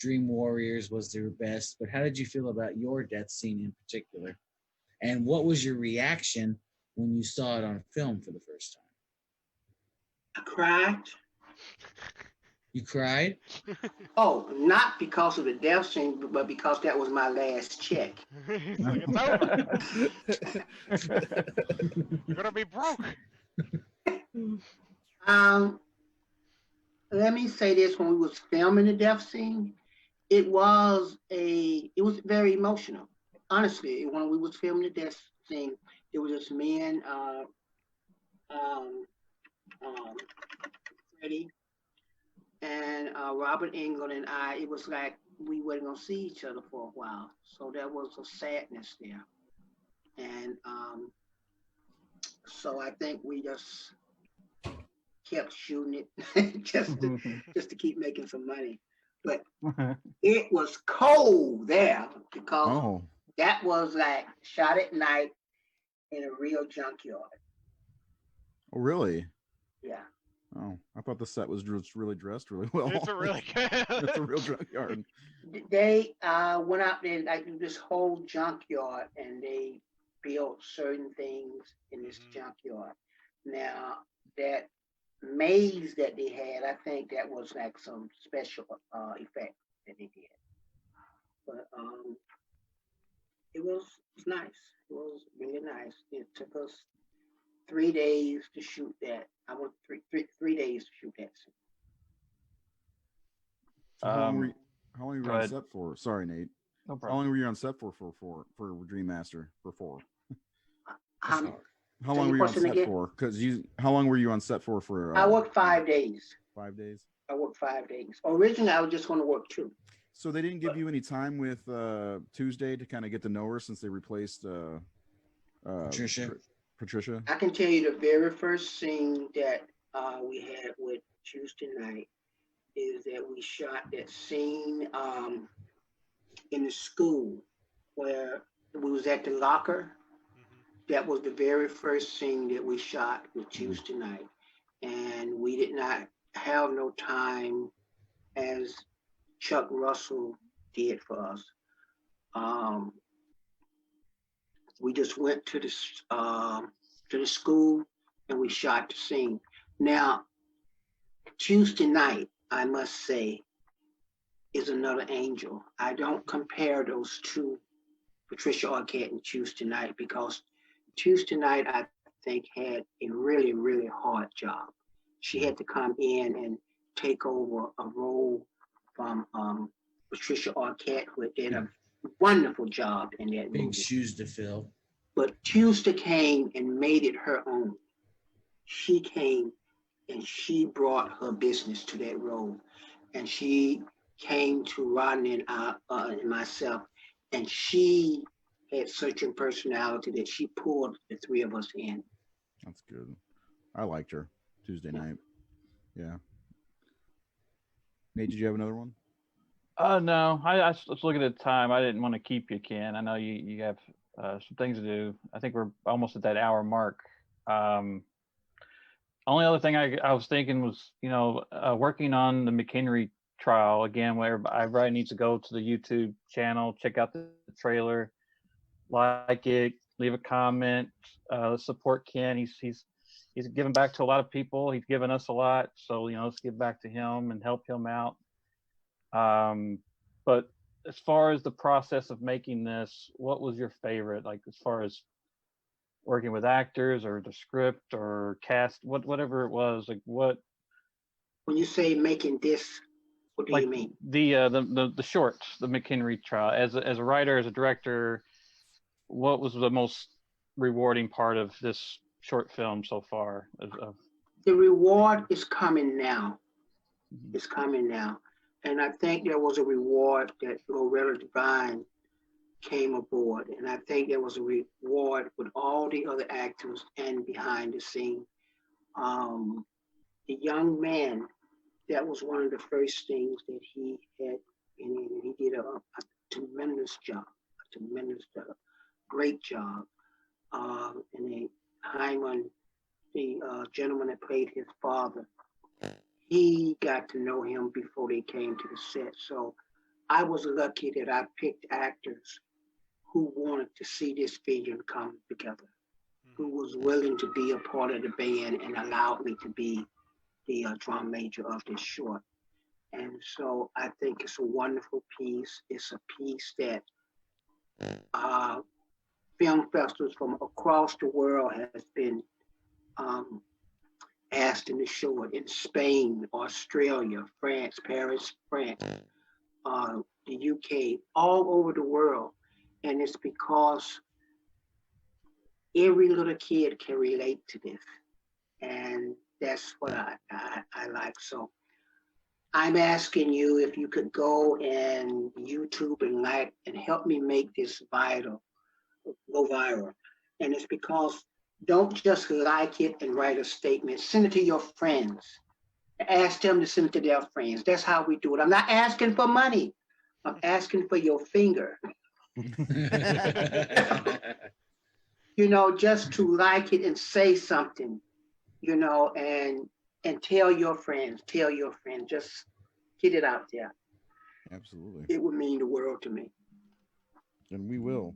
Dream Warriors was their best, but how did you feel about your death scene in particular? And what was your reaction when you saw it on film for the first time? I cried. You cried? Oh, not because of the death scene, but because that was my last check. He's like, it's over. You're gonna be broke. Um, Let me say this: when we was filming the death scene, it was very emotional. Honestly, when we was filming the death scene, it was just me and um, um, Freddie and Robert England and I. It was like we weren't gonna see each other for a while, so there was a sadness there, and so I think we just kept shooting it just to keep making some money. But it was cold there because Oh, that was like shot at night in a real junkyard. oh, really? Yeah. Oh, I thought the set was really dressed really well. It's a really good. It's a real junkyard. They went out there like this whole junkyard and they built certain things in this junkyard. Now that maze that they had, I think that was like some special effect that they did. But it's nice. It was really nice. It took us 3 days to shoot that. I went 3 days to shoot that. So how long were you go on ahead. set for? Sorry, Nate. No How problem. long were you on set for Dream Master for 4? Um, How Say long your were you on question set again? for? How long were you on set for? I worked 5 days. 5 days. I worked 5 days. Originally, I was just going to work 2. So they didn't give you any time with Tuesday to kind of get to know her since they replaced Patricia. Patricia. I can tell you the very first scene that we had with Tuesday night is that we shot that scene in the school where we was at the locker. That was the very first scene that we shot with Tuesday night. And we did not have no time as Chuck Russell did for us. We just went to the school and we shot the scene. Now, Tuesday night, I must say, is another angel. I don't compare those two, Patricia Arquette and Tuesday night, because Tuesday night, I think, had a really, really hard job. She had to come in and take over a role from Patricia Arquette, who did a wonderful job in that Big movie. shoes to fill. But Tuesday came and made it her own. She came and she brought her business to that role. And she came to Rodney and myself, and she had such a personality that she pulled the 3 of us in. That's good. I liked her Tuesday night. Yeah. Nate, did you have another one? No, I was looking at the time. I didn't want to keep you, Ken. I know you have some things to do. I think we're almost at that hour mark. Only other thing I was thinking was, working on the McHenry trial again, where everybody needs to go to the YouTube channel, check out the trailer, like it, leave a comment, support Ken. He's given back to a lot of people. He's given us a lot, so let's give back to him and help him out. But as far as the process of making this, what was your favorite? Like as far as working with actors or the script or cast, whatever it was, like what? When you say making this, what do you mean? The shorts, the McHenry trial. As a writer, as a director, what was the most rewarding part of this short film so far? The reward is coming now. It's coming now. And I think there was a reward that Loretta Devine came aboard. And I think there was a reward with all the other actors and behind the scene. The young man, that was one of the first things that he had, and he did a tremendous job, great job. And Hyman, the gentleman that played his father, he got to know him before they came to the set. So I was lucky that I picked actors who wanted to see this vision come together, who was willing to be a part of the band and allowed me to be the drum major of this short. And so I think it's a wonderful piece. It's a piece that film festivals from across the world has been asked him to show it in Spain, Australia, France, Paris, France, the UK, all over the world. And it's because every little kid can relate to this. And that's what I like. So I'm asking you if you could go and YouTube and like and help me make this go viral. And it's because don't just like it and write a statement. Send it to your friends. Ask them to send it to their friends. That's how we do it. I'm not asking for money. I'm asking for your finger. You know, just to like it and say something, you know, and tell your friends, just get it out there. Absolutely. It would mean the world to me. And we will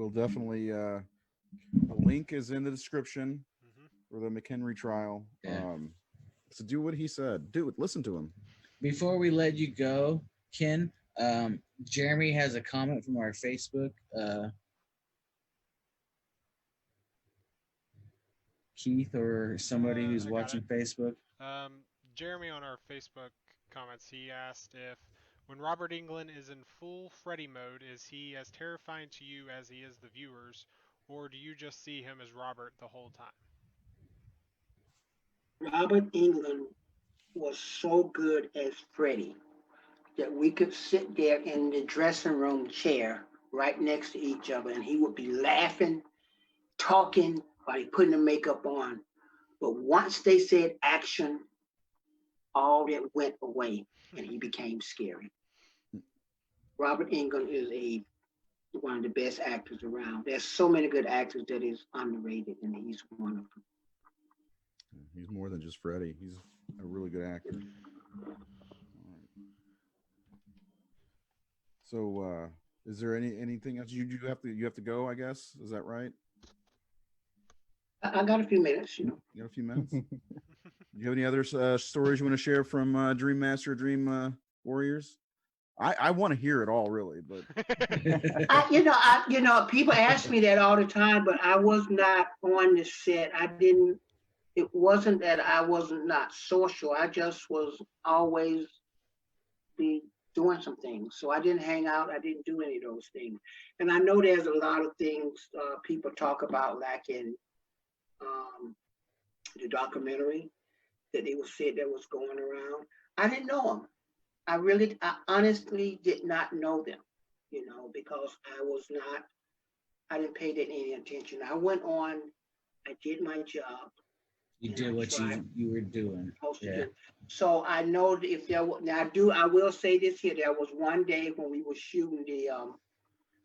definitely, the link is in the description for the McHenry trial. Yeah. So do what he said. Do it. Listen to him. Before we let you go, Ken, Jeremy has a comment from our Facebook. Keith or somebody who's I got watching it. Facebook. Jeremy on our Facebook comments, he asked if when Robert Englund is in full Freddy mode, is he as terrifying to you as he is the viewers, or do you just see him as Robert the whole time? Robert Englund was so good as Freddy that we could sit there in the dressing room chair right next to each other and he would be laughing, talking while he putting the makeup on. But once they said action, all that went away and he became scary. Robert Englund is one of the best actors around. There's so many good actors that is underrated, and he's one of them. He's more than just Freddy. He's a really good actor. So, is there anything else you have to go? I guess, is that right? I got a few minutes, you know. You got a few minutes. Do you have any other stories you want to share from Dream Master, Dream Warriors? I want to hear it all, really, but People ask me that all the time, but I was not on the set. It wasn't that I wasn't not social. I just was always be doing some things. So I didn't hang out. I didn't do any of those things. And I know there's a lot of things people talk about, like in the documentary that they said that was going around. I didn't know them. I honestly did not know them, because I didn't pay that any attention. I went on, I did my job. You did what you were doing. Yeah. So I know that if there was, now I will say this here, there was one day when we were shooting the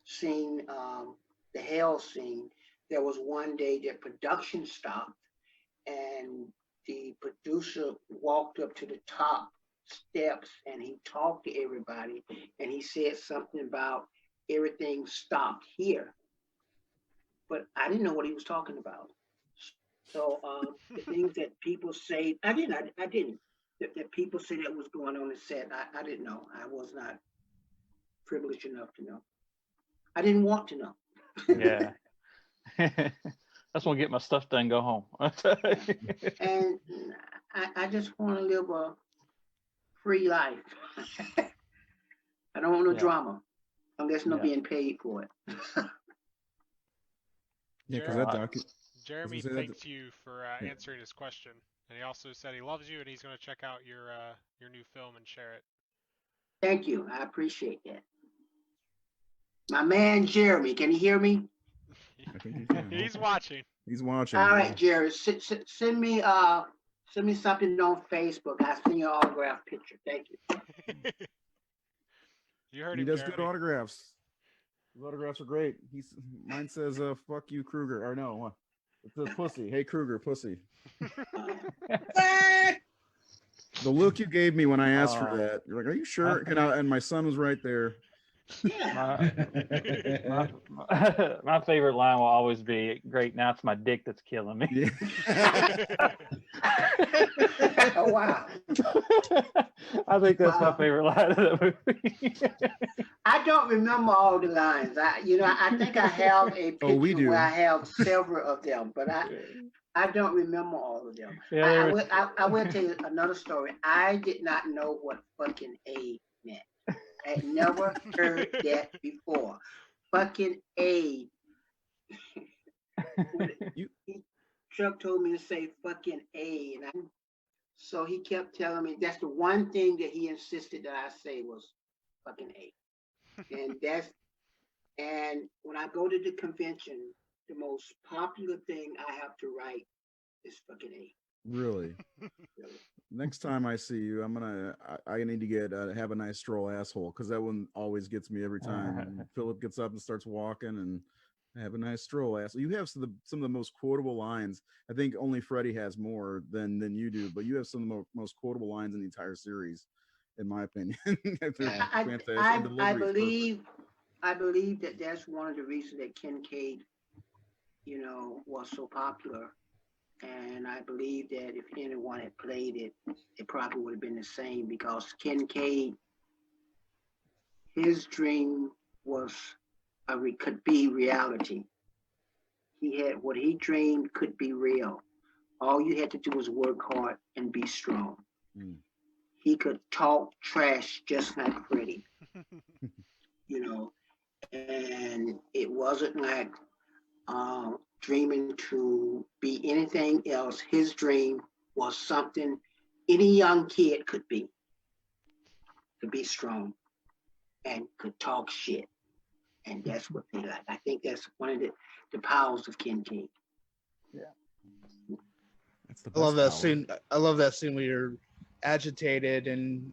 scene, the hell scene, there was one day that production stopped and the producer walked up to the top steps and he talked to everybody and he said something about everything stopped here. But I didn't know what he was talking about. So the things that people say, I didn't. That people say that was going on the set, I didn't know. I was not privileged enough to know. I didn't want to know. Yeah. That's when I get my stuff done, go home. And I just want to live a free life. I don't want no drama unless I'm being paid for it. yeah, because that Jeremy thanks you for answering his question, and he also said he loves you and he's going to check out your new film and share it. Thank you. I appreciate that. My man Jeremy, can you hear me? I think he can. He's watching. He's watching. All right, Jerry, send me something on Facebook. I'll send you an autograph picture. Thank you. You heard he him, does Jeremy. good autographs. His autographs are great. Mine says "fuck you, Kruger," or no, it says "pussy." Hey, Kruger, pussy. The look you gave me when I asked for that, you're like, "Are you sure?" And my son was right there. My favorite line will always be, "Great, now it's my dick that's killing me." Yeah. Oh, wow. I think that's my favorite line of the movie. I don't remember all the lines. I think I have a picture where I have several of them, but I don't remember all of them. Yeah, I there was- will, I will tell you another story. I did not know what fucking A meant. I had never heard that before. Fucking A. Chuck told me to say fucking A, and so he kept telling me that's the one thing that he insisted that I say was fucking A. And when I go to the convention, the most popular thing I have to write is fucking A. Really? Really. Next time I see you, I need to get have a nice stroll asshole, because that one always gets me every time. Philip gets up and starts walking and have a nice stroll asshole. You have some of the most quotable lines. I think only Freddie has more than you do, but you have some of the most quotable lines in the entire series, in my opinion. I believe that that's one of the reasons that Kincaid, was so popular. And I believe that if anyone had played it, it probably would have been the same, because Kincaid, his dream was could be reality. He had what he dreamed could be real. All you had to do was work hard and be strong. Mm. He could talk trash just like Freddie, and it wasn't like dreaming to be anything else. His dream was something any young kid could be strong and could talk shit. And that's what they like. I think that's one of the powers of Kincaid. That's the I love best that power. scene. I love that scene where you're agitated and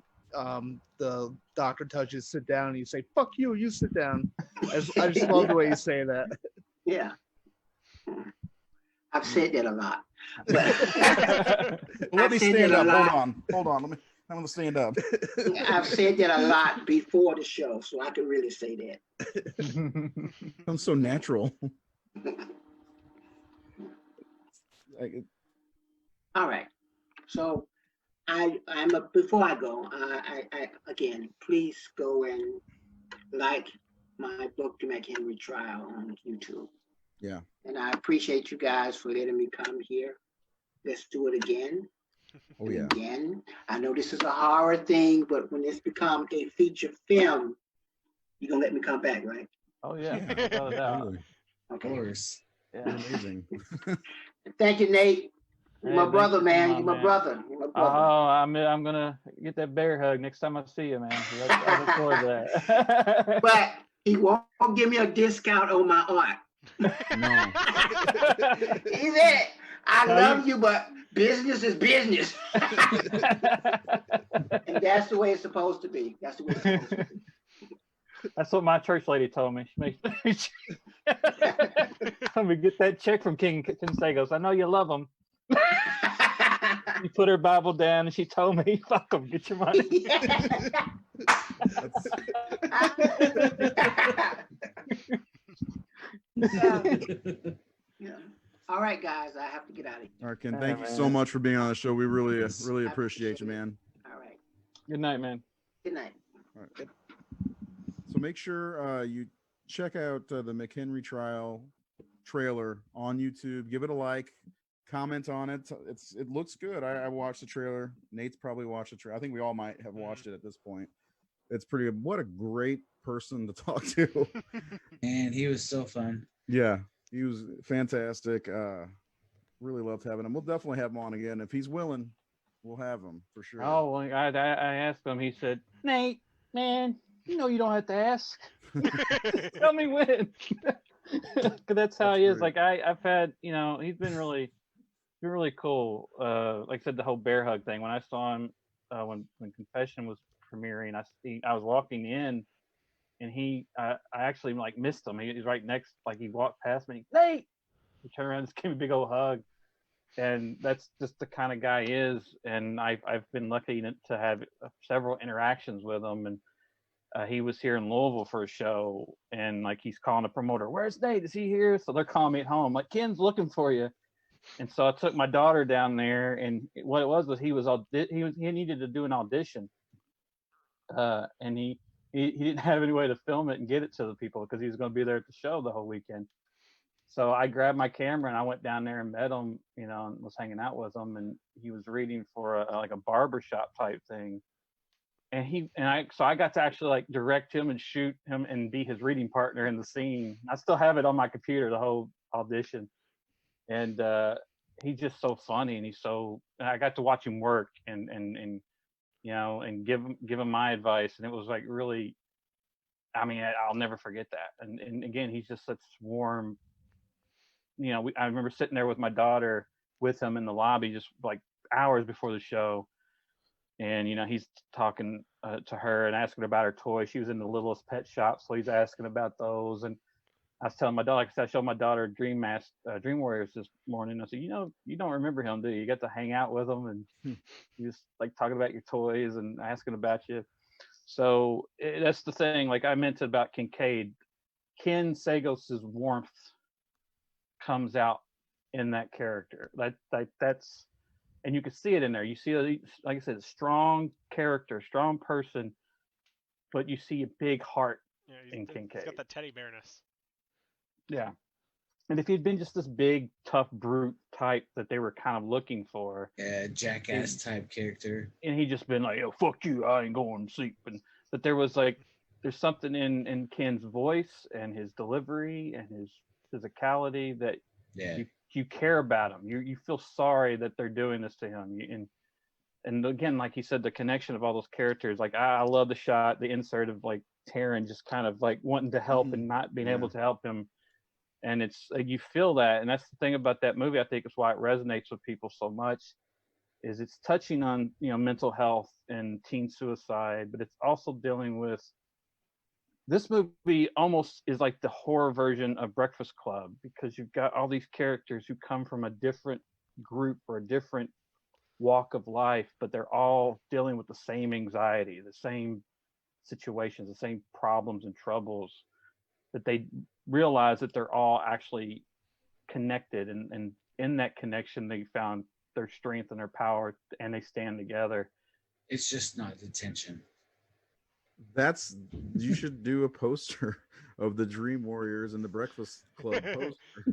the doctor tells you to sit down and you say, "Fuck you, you sit down." I just love the way you say that. Yeah. I've said that a lot. But Let I've me said stand that a up. lot. Hold on. I'm gonna stand up. I've said that a lot before the show, so I can really say that. I'm so natural. All right. So before I go, I again, please go and like my book, The McHenry Trial, on YouTube. Yeah. And I appreciate you guys for letting me come here. Let's do it again. Oh and yeah. Again. I know this is a horror thing, but when it's become a feature film, you're gonna let me come back, right? Oh yeah, Yeah, without a doubt. totally. Of Okay. course. You're Yeah. amazing. Thank you, Nate. You're Hey, my thank brother, you, man. my You're my man. brother. You're my brother. Oh, I'm gonna get that bear hug next time I see you, man. I look forward to that. But he won't give me a discount on my art. No. He said, I love you, but business is business. And that's the way it's supposed to be. That's the way it's supposed to be. That's what my church lady told me. She makes let me get that check from King Consagos. I know you love him. She put her Bible down and she told me, "Fuck him, get your money." Yeah. All right, guys, I have to get out of here. All right, Ken. Yeah, Thank you so man. much for being on the show. We really I appreciate you, appreciate it. man. All right. Good night, man. Good night. All right. So make sure you check out the McHenry Trial trailer on YouTube. Give it a like, comment on it. It looks good. I watched the trailer. Nate's probably watched the trailer. I think we all might have watched it at this point. It's pretty good. What a great person to talk to. And he was so fun. Yeah, he was fantastic. Really loved having him. We'll definitely have him on again if he's willing. We'll have him for sure. Oh, well, I asked him. He said, "Nate, man, you know you don't have to ask. Tell me when." 'Cause that's how That's he is. great. Like I've had, he's been really cool. Like I said, the whole bear hug thing. When I saw him, when Confession was premiering, I was walking in, and I actually like missed him. He's right next, like he walked past me. Nate, he turned around and just gave me a big old hug. And that's just the kind of guy he is. And I've been lucky to have several interactions with him. And he was here in Louisville for a show, and like he's calling the promoter, "Where's Nate? Is he here?" So they're calling me at home, like, "Ken's looking for you." And so I took my daughter down there, and what it was he needed to do an audition, and he didn't have any way to film it and get it to the people because he was going to be there at the show the whole weekend. So I grabbed my camera and I went down there and met him, you know, and was hanging out with him. And he was reading for like a barbershop type thing. And so I got to actually like direct him and shoot him and be his reading partner in the scene. I still have it on my computer, the whole audition. And he's just so funny, and and I got to watch him work and you know, and give him my advice, and it was like really, I mean, I'll never forget that. And again, he's just such warm. You know, I remember sitting there with my daughter with him in the lobby just like hours before the show, and you know, he's talking to her and asking about her toys. She was in the Littlest Pet Shop, so he's asking about those. And I was telling my daughter, like I said, I showed my daughter Dream Warriors this morning. I said, you know, you don't remember him, do you? You got to hang out with him, and he was like talking about your toys and asking about you. So that's the thing. Like I mentioned about Kincaid, Ken Sagos's warmth comes out in that character. That's, and you can see it in there. You see, like I said, a strong character, strong person, but you see a big heart in Kincaid. He's got that teddy bearness. Yeah. And if he'd been just this big, tough brute type that they were kind of looking for, jackass type character, and he just been like, "Oh, fuck you, I ain't going to sleep." But there was like, there's something in Ken's voice and his delivery and his physicality that you care about him. You feel sorry that they're doing this to him. And again, like you said, the connection of all those characters. Like I love the shot, the insert of like Taryn just kind of like wanting to help and not being able to help him. And it's like you feel that, and that's the thing about that movie. I think it's why it resonates with people so much. Is it's touching on, you know, mental health and teen suicide, but it's also dealing with. This movie almost is like the horror version of Breakfast Club, because you've got all these characters who come from a different group or a different walk of life, but they're all dealing with the same anxiety, the same situations, the same problems and troubles, that they realize that they're all actually connected, and in that connection they found their strength and their power, and they stand together. It's just not detention. You should do a poster of the Dream Warriors and the Breakfast Club poster.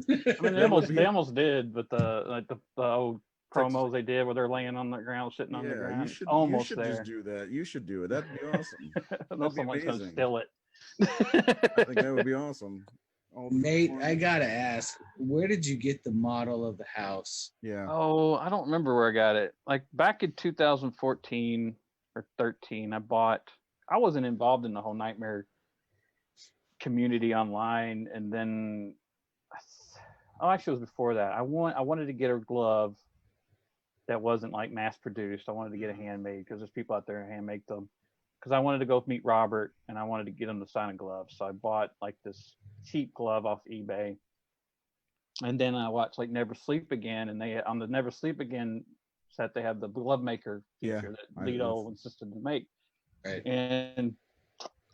I mean, they almost did, but the old promos they did where they're laying on the ground, sitting on the ground. You should there. just do that. You should do it. That'd be awesome. That'd someone's gonna steal it. I think that would be awesome. Nate, I gotta ask, where did you get the model of the house? Yeah. Oh, I don't remember where I got it. Like back in 2014 or 13, I wasn't involved in the whole Nightmare community online, and then actually it was before that. I wanted to get a glove that wasn't like mass produced. I wanted to get a handmade, because there's people out there who hand make them. Because I wanted to go meet Robert, and I wanted to get him to sign a glove. So I bought like this cheap glove off eBay. And then I watched like Never Sleep Again, and they on the Never Sleep Again set, they have the glove maker feature that Lito insisted to make. Right. And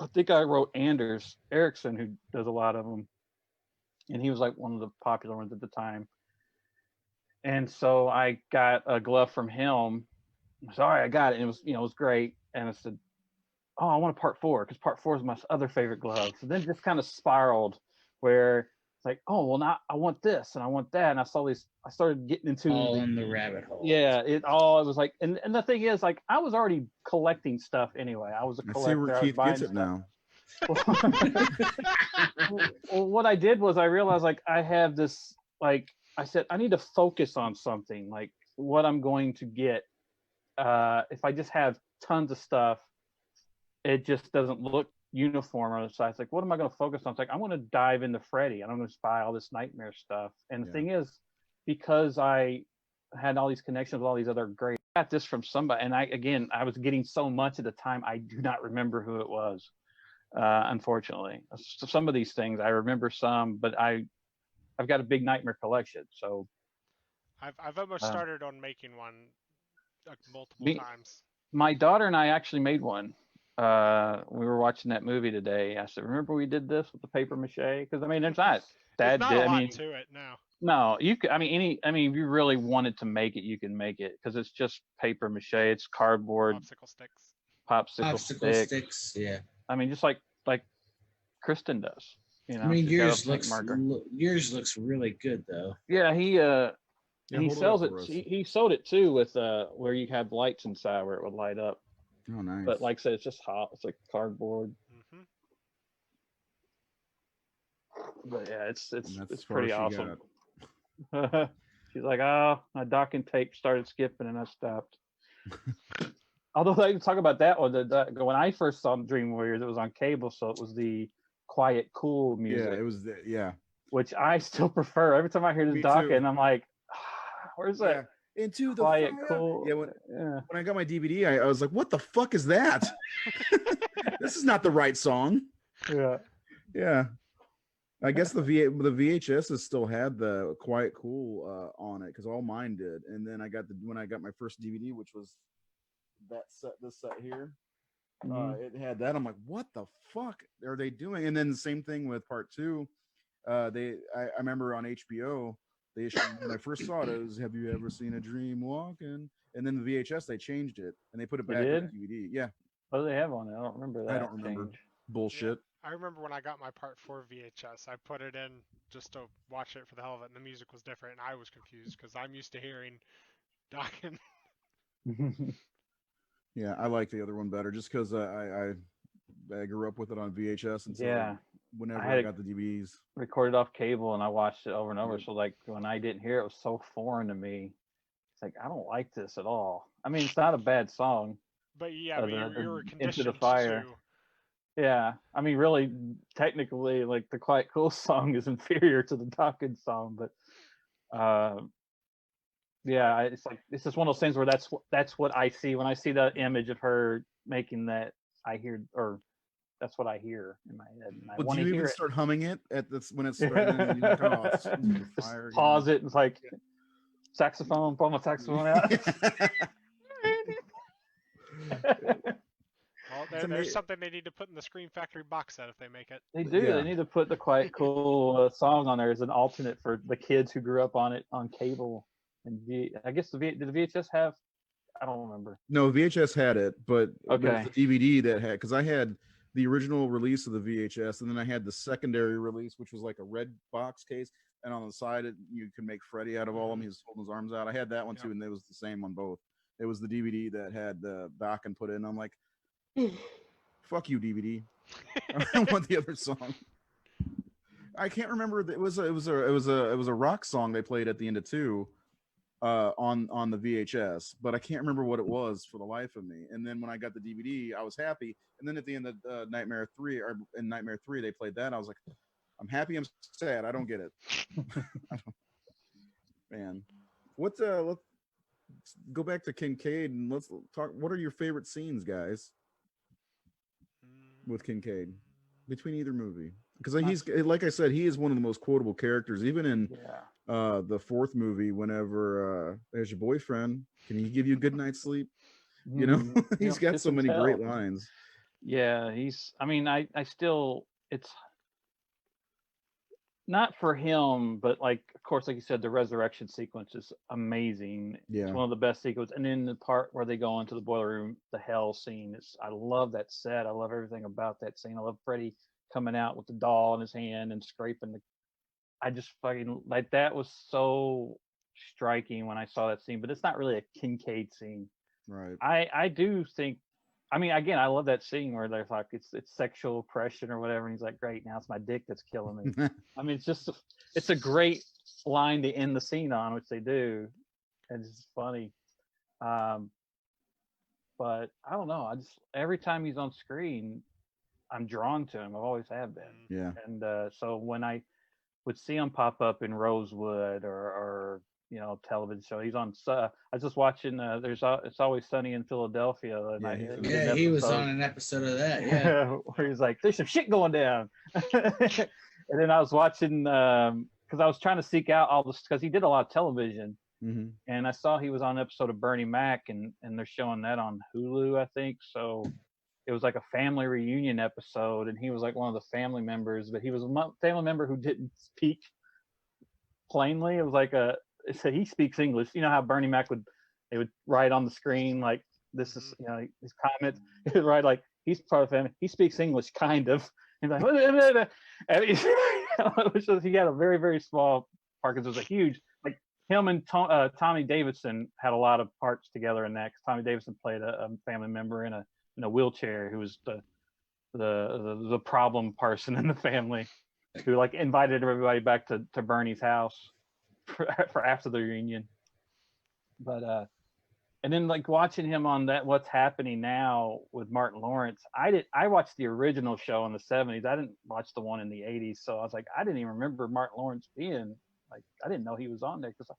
I think I wrote Anders Ericsson, who does a lot of them, and he was like one of the popular ones at the time. And so I got a glove from him. Sorry, I got it. And it was, you know, it was great. And I said, "Oh, I want a part 4, because part 4 is my other favorite glove." So then it just kind of spiraled, where it's like, oh, well, now I want this and I want that. And I started getting into all in the rabbit hole. Yeah, it was like, and the thing is, like, I was already collecting stuff anyway. I was a collector. I see where Keith gets it now. Well, what I did was I realized, like, I have this, like, I said, I need to focus on something, like what I'm going to get. If I just have tons of stuff, it just doesn't look uniform. So I was like, what am I going to focus on? It's like, I want to dive into Freddy, and I'm going to buy all this Nightmare stuff. And the thing is, because I had all these connections with all these other great, I got this from somebody, and I was getting so much at the time, I do not remember who it was. Unfortunately, so some of these things I remember some, but I've got a big Nightmare collection. So I've almost started on making one, like, multiple times. My daughter and I actually made one. We were watching that movie today. I said, "Remember we did this with the paper mache?" Because I mean, there's not a lot to it now. No, you could. I mean, if you really wanted to make it, you can make it, because it's just paper mache. It's cardboard, popsicle sticks. Yeah. I mean, just like Kristen does. You know, I mean, she's got a yours pink looks marker. yours looks really good though. Yeah, he Yeah, he hold sells up it. for us. He sold it too with where you have lights inside where it would light up. Oh, nice. But like I said, it's just hot. It's like cardboard. Hmm. But yeah, And that's it's as far pretty as she awesome. got. She's like, oh, my docking tape started skipping and I stopped. Although they talk about that one, when I first saw Dream Warriors, it was on cable, so it was the quiet, cool music, Yeah, it was. Yeah. which I still prefer. Every time I hear Me this too. docking, I'm like, where's Yeah. that Into the quiet, fire. cool? Yeah. When Yeah. I got my DVD, I was like, "What the fuck is that? This is not the right song." Yeah. Yeah. I guess the VHSs still had the quiet cool on it because all mine did. And then when I got my first DVD, which was this set here, Mhm. it had that. I'm like, what the fuck are they doing? And then the same thing with part 2. I remember on HBO they issued, when I first saw it, it was, "Have you ever seen a dream walking?" And then the VHS they changed it and they put it They back on did? DVD. Yeah, What do they have on it? I don't remember that. I don't remember. change. Bullshit. I remember when I got my part 4 VHS, I put it in just to watch it for the hell of it, and the music was different, and I was confused because I'm used to hearing Dokken. Yeah, I like the other one better just because I grew up with it on VHS, and so Yeah. whenever I had I a- got the DVDs, Recorded off cable and I watched it over and over. So like when I didn't hear it, it was so foreign to me. It's like I don't like this at all. I mean, it's not a bad song. But yeah, but you were Into conditioned the Fire. to. Yeah, I mean, really, technically, like the Quiet Cool song is inferior to the Dawkins song, but yeah, it's just one of those things where that's what I see when I see the image of her making that. I hear, or that's what I hear in my head. And I well, want do to you hear even it. start humming it at this when it's starting? And you kind of Just fire pause it and it's like saxophone, pull my saxophone out. Well, It's there's something they need to put in the Scream Factory box set if they make it. They do. Yeah. They need to put the Quiet Cool song on there as an alternate for the kids who grew up on it on cable. And I guess did the VHS have? I don't remember. No, VHS had it, but it Okay. was the DVD that had, because I had the original release of the VHS, and then I had the secondary release, which was like a red box case, and on the side you could make Freddy out of all of them. He was holding his arms out. I had that one too, and it was the same on both. It was the DVD that had the back and put in. I'm like, fuck you, DVD. I want the other song. I can't remember. It was a rock song they played at the end of 2 on the VHS, but I can't remember what it was for the life of me. And then when I got the DVD, I was happy. And then at the end of Nightmare 3, or in Nightmare 3, they played that. I was like, I'm happy, I'm sad. I don't get it. Man, let's go back to Kincaid and let's talk. What are your favorite scenes, guys, with Kincaid between either movie? Because he's, like I said, he is one of the most quotable characters, even in the 4th movie. Whenever there's your boyfriend, can he give you a good night's sleep? You know, he's got so many great lines. Yeah, I mean, I still, it's not for him, but like, of course, like you said, the resurrection sequence is amazing. Yeah. It's one of the best sequences. And then the part where they go into the boiler room, the hell scene, I love that set. I love everything about that scene. I love Freddy coming out with the doll in his hand and scraping I just fucking, like, that was so striking when I saw that scene, but it's not really a Kincaid scene. Right. I do think, I mean, again, I love that scene where they're like, it's sexual oppression or whatever, and he's like, great, now it's my dick that's killing me. I mean, it's a great line to end the scene on, which they do, and it's just funny. But I don't know, every time he's on screen, I'm drawn to him. I've always have been. Yeah. And so when I would see him pop up in Rosewood or you know, television show, he's on. I was just watching. It's Always Sunny in Philadelphia. Yeah, he was on an episode of that. Yeah, where he's like, "There's some shit going down," and then I was watching because I was trying to seek out all this because he did a lot of television, and I saw he was on an episode of Bernie Mac, and they're showing that on Hulu, I think. So it was like a family reunion episode, and he was like one of the family members, but he was a family member who didn't speak plainly. It was like it said he speaks English. You know how Bernie Mac they would write on the screen like, this is, you know, his comment, he would write like, he's part of the family, he speaks English, kind of. He's like, and it was just, he had a very, very small part because it was a huge, like him and Tommy Davidson had a lot of parts together in that. Because Tommy Davidson played a family member in a wheelchair who was the problem person in the family, who like invited everybody back to Bernie's house for after the reunion. But and then like watching him on that What's Happening Now with Martin Lawrence, I watched the original show in the 70s. I didn't watch the one in the 80s. So I was like, I didn't even remember Martin Lawrence being like, I didn't know he was on there because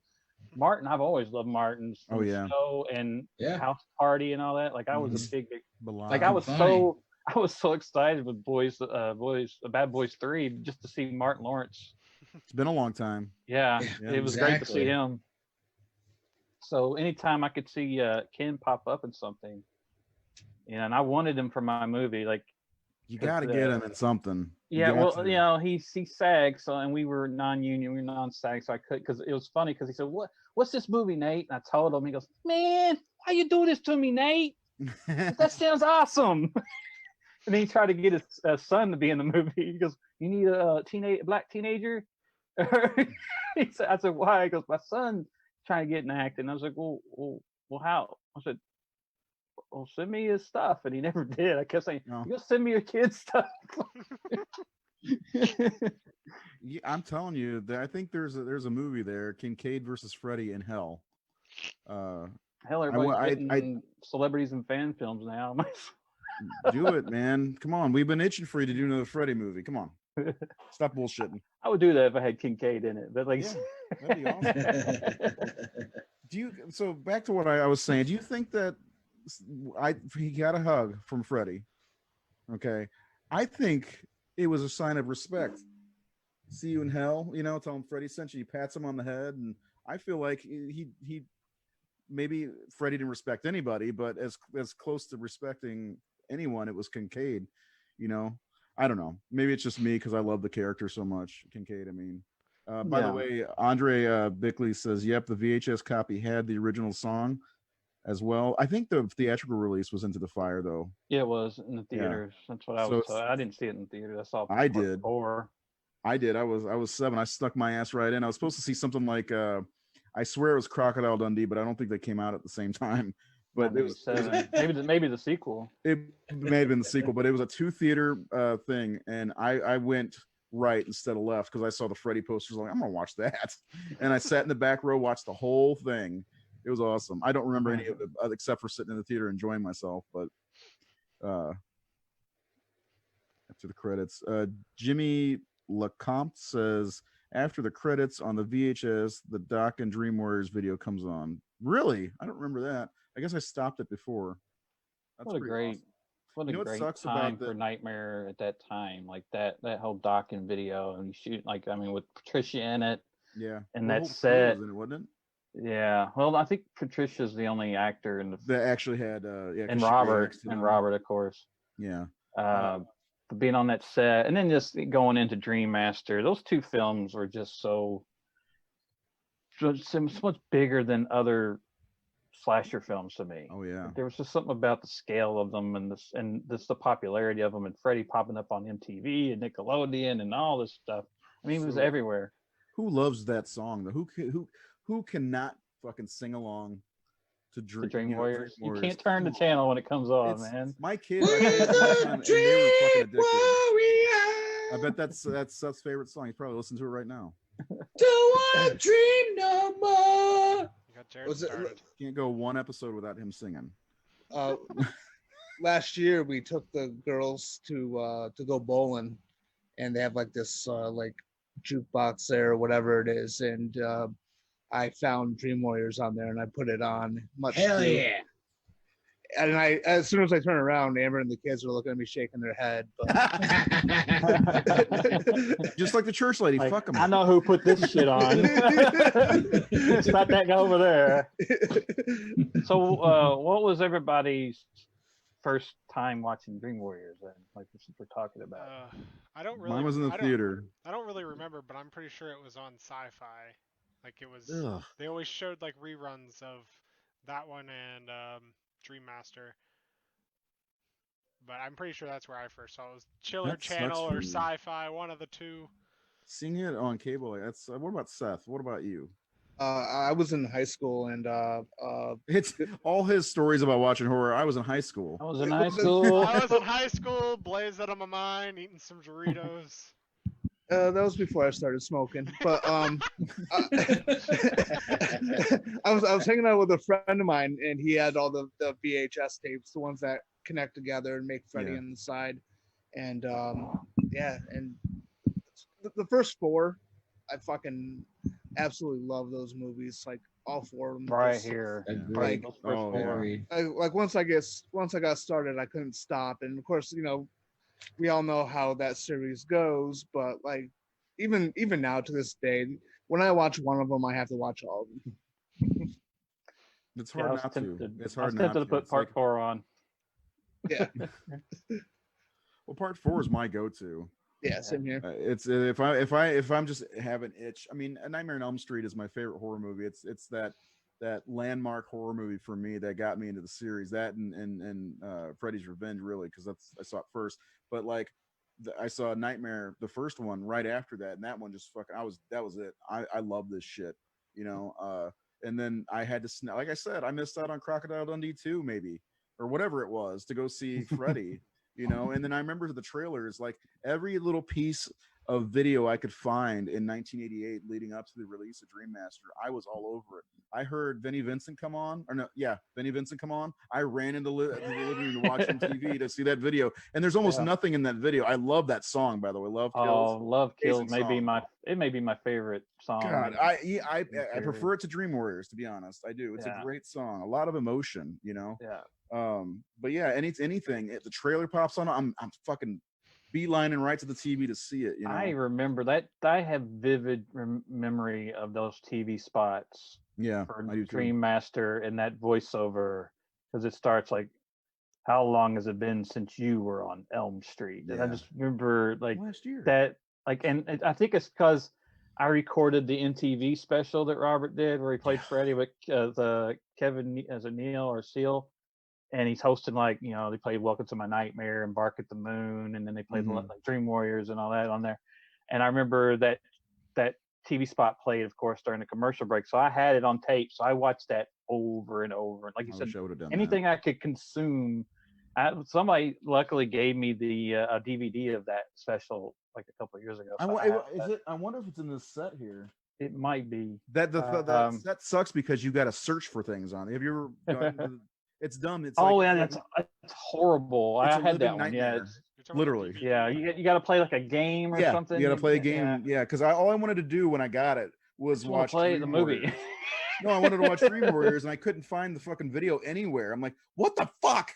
Martin, I've always loved Martin's show and House Party and all that. Like I was a big like I was so excited with Bad Boys 3 just to see Martin Lawrence. It's been a long time. Yeah, it was great to see him. So anytime I could see Ken pop up in something, and I wanted him for my movie, like you got to get him in something. Yeah, well, you know, he SAG, so and we were non-union, we were non-SAG, so I could, because it was funny because he said, "What's this movie, Nate?" And I told him, he goes, "Man, why you do this to me, Nate? That sounds awesome." And then he tried to get his son to be in the movie. He goes, "You need a black teenager?" I said, "Why?" He goes, "My son's trying to get in acting." I was like, well, how? I said, "Well, send me his stuff," and he never did. I kept saying, "You gonna send me your kid's stuff?" Yeah, I'm telling you, I think there's a movie there, Kincaid versus Freddy in Hell. Hell, everybody's getting celebrities and fan films now. Do it, man. Come on. We've been itching for you to do another Freddy movie. Come on. Stop bullshitting. I would do that if I had Kincaid in it, but like, that'd be awesome. So back to what I was saying, do you think that he got a hug from Freddy? Okay. I think it was a sign of respect. See you in hell, you know, tell him Freddy sent you, he pats him on the head, and I feel like he maybe Freddy didn't respect anybody, but as close to respecting anyone, it was Kincaid, you know. I don't know. Maybe it's just me because I love the character so much, Kincaid. I mean, by the way, Andre Bickley says, "Yep, the VHS copy had the original song as well." I think the theatrical release was Into the Fire, though. Yeah, it was in the theaters. Yeah. That's what I was told. I didn't see it in the theater. I did. 4. I did. I was 7. I stuck my ass right in. I was supposed to see something like I swear it was Crocodile Dundee, but I don't think they came out at the same time. But it was 7. maybe the sequel. It may have been the sequel, but it was a 2-theater thing, and I went right instead of left because I saw the Freddy posters. Like, I'm gonna watch that, and I sat in the back row, watched the whole thing. It was awesome. I don't remember any of it except for sitting in the theater enjoying myself. But after the credits, Jimmy LeCompte says, after the credits on the VHS, the Doc and Dream Warriors video comes on. Really? I don't remember that. I guess I stopped it before. That's what a great time for Nightmare at that time. Like that whole Doc and video, and you shoot, like, I mean, with Patricia in it. Yeah. And that set. Was in it, wasn't it? Yeah. Well, I think Patricia's the only actor that actually had and Robert, of course. Yeah. Being on that set and then just going into Dream Master, those 2 films were just so much bigger than other slasher films to me. Oh yeah. There was just something about the scale of them and the popularity of them, and Freddy popping up on MTV and Nickelodeon and all this stuff. I mean, it was everywhere. Who loves that song though? Who cannot fucking sing along to Dream Warriors? You can't turn the channel when it comes on, man. My kids, Dream Warrior. I bet that's Seth's favorite song. He's probably listening to it right now. Don't wanna dream no more. Can't go one episode without him singing. Last year we took the girls to go bowling, and they have like this like jukebox there or whatever it is, and I found Dream Warriors on there and I put it on. Hell yeah. And as soon as I turn around, Amber and the kids were looking at me shaking their head. But... Just like the church lady, like, fuck them. I know who put this shit on. It's not that guy over there. So what was everybody's first time watching Dream Warriors then? Like this we're talking about. I don't really. Mine was in the theater. I don't really remember, but I'm pretty sure it was on Sci-Fi. Like it was. Ugh. They always showed like reruns of that one and Dream Master. but I'm pretty sure that's where I first saw it. Was Chiller That sucks Channel for or you. Sci-Fi, one of the two. Seeing it on cable, that's what about Seth? What about you? I was in high school, and It's all his stories about watching horror. I was in high school. I was in high school. I was in high school, blazed out of my mind, eating some Doritos. that was before I started smoking. But I was hanging out with a friend of mine, and he had all the VHS tapes, the ones that connect together and make Freddy Yeah. on the side. And yeah, and the first four, I fucking absolutely love those movies. Like all four of them. Right Just- here. Agreed. Like, Those first oh, four. yeah. Agreed. like once I got started, I couldn't stop. And of course, you know, we all know how that series goes. But like, even now to this day, when I watch one of them, I have to watch all of them. It's Yeah, hard I was not to. tempted. It's I was hard not tempted to. to put It's part like, 4 on. Yeah, well, part 4 is my go-to. yeah, same here. It's if I'm just have an itch. I mean, A Nightmare on Elm Street is my favorite horror movie. It's that landmark horror movie for me that got me into the series. That and Freddy's Revenge, really, because I saw it first. But like, I saw Nightmare, the first one, right after that, and that one just fucking. That was it. I love this shit, you know. And then I had to, like I said, I missed out on Crocodile Dundee 2, maybe, or whatever it was, to go see Freddy. You know, and then I remember the trailers, like every little piece of video I could find in 1988 leading up to the release of Dream Master, I was all over it. I heard Vinnie Vincent come on, or no, yeah, Vinnie Vincent come on. I ran into the living room to watch MTV to see that video, and there's almost Yeah. nothing in that video. I love that song, by the way. Love Kills. Oh, Love Kills Amazing may be song. it may be my favorite song. God, I period. prefer it to Dream Warriors, to be honest. I do. It's Yeah. a great song, a lot of emotion, you know. Yeah. But yeah, anything. If the trailer pops on, I'm fucking beelining right to the TV to see it. You know. I remember that. I have vivid memory of those TV spots Yeah, for I do too. Dream Master and that voiceover, because it starts like, "How long has it been since you were on Elm Street?" And I Yeah. just remember like Last year. that, like, and I think it's because I recorded the MTV special that Robert did where he played Freddy with the Kevin as a Neil or Seal, and he's hosting, like, you know, they played Welcome to My Nightmare and Bark at the Moon, and then they played Mhm. like Dream Warriors and all that on there. And I remember that TV spot played, of course, during the commercial break, so I had it on tape, so I watched that over and over. And like you I said, wish I would have done anything I could consume. Somebody luckily gave me the a DVD of that special like a couple of years ago. that. so I have that. I wonder if it's in this set here. It might be. That sucks because you got to search for things on it. Have you ever? Gotten to it's dumb. It's Oh like, yeah, it's that's horrible. it's I a had that living one. Yeah, nightmare. You're talking about Literally. DVD? yeah. You got to play like a game or yeah, something. you got to play a game. Yeah, because all I wanted to do when I got it was Just wanna watch play Dream the movie. Warriors. No, I wanted to watch Dream Warriors, and I couldn't find the fucking video anywhere. I'm like, what the fuck?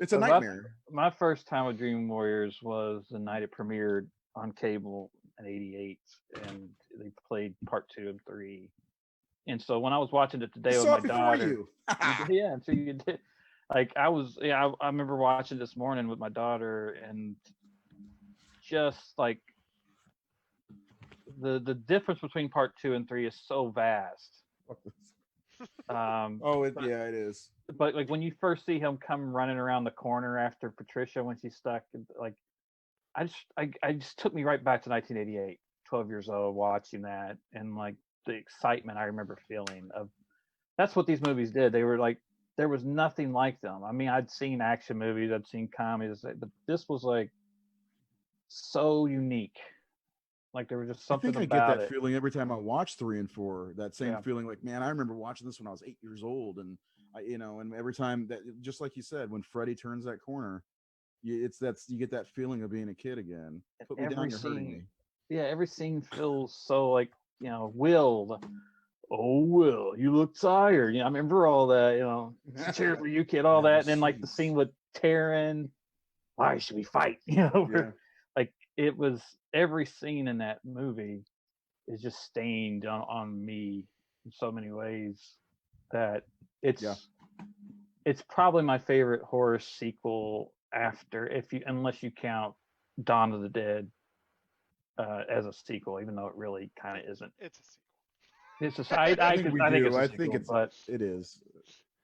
It's a Well, nightmare. My first time with Dream Warriors was the night it premiered on cable in '88, and they played part 2 and 3. And so when I was watching it today I with saw my it before daughter, you. yeah, so you did. Like I remember watching this morning with my daughter, and just like the difference between part 2 and 3 is so vast. Oh, yeah, it is. But like when you first see him come running around the corner after Patricia when she's stuck, like I just took me right back to 1988, 12 years old, watching that, and like the excitement I remember feeling of. That's what these movies did. They were like, there was nothing like them. I mean, I'd seen action movies, I'd seen comedies, but this was like so unique. Like there was just something I think I about get that it. feeling every time I watch 3 and 4. That same Yeah. feeling, like, man, I remember watching this when I was 8 years old, and and every time that, just like you said, when Freddy turns that corner, you get that feeling of being a kid again. And Put me down, every you're hurting scene- me. Yeah, every scene feels so like, Will. Oh, Will, you look tired. I remember all that, cheer for you, kid, all Yeah, that. And then like the jeez. scene with Taryn, why should we fight? Yeah. Like it was every scene in that movie is just stained on me in so many ways that it's probably my favorite horror sequel after, unless you count Dawn of the Dead as a sequel, even though it really kind of isn't. It's a sequel. It's just I think it's a I sequel, think but it is.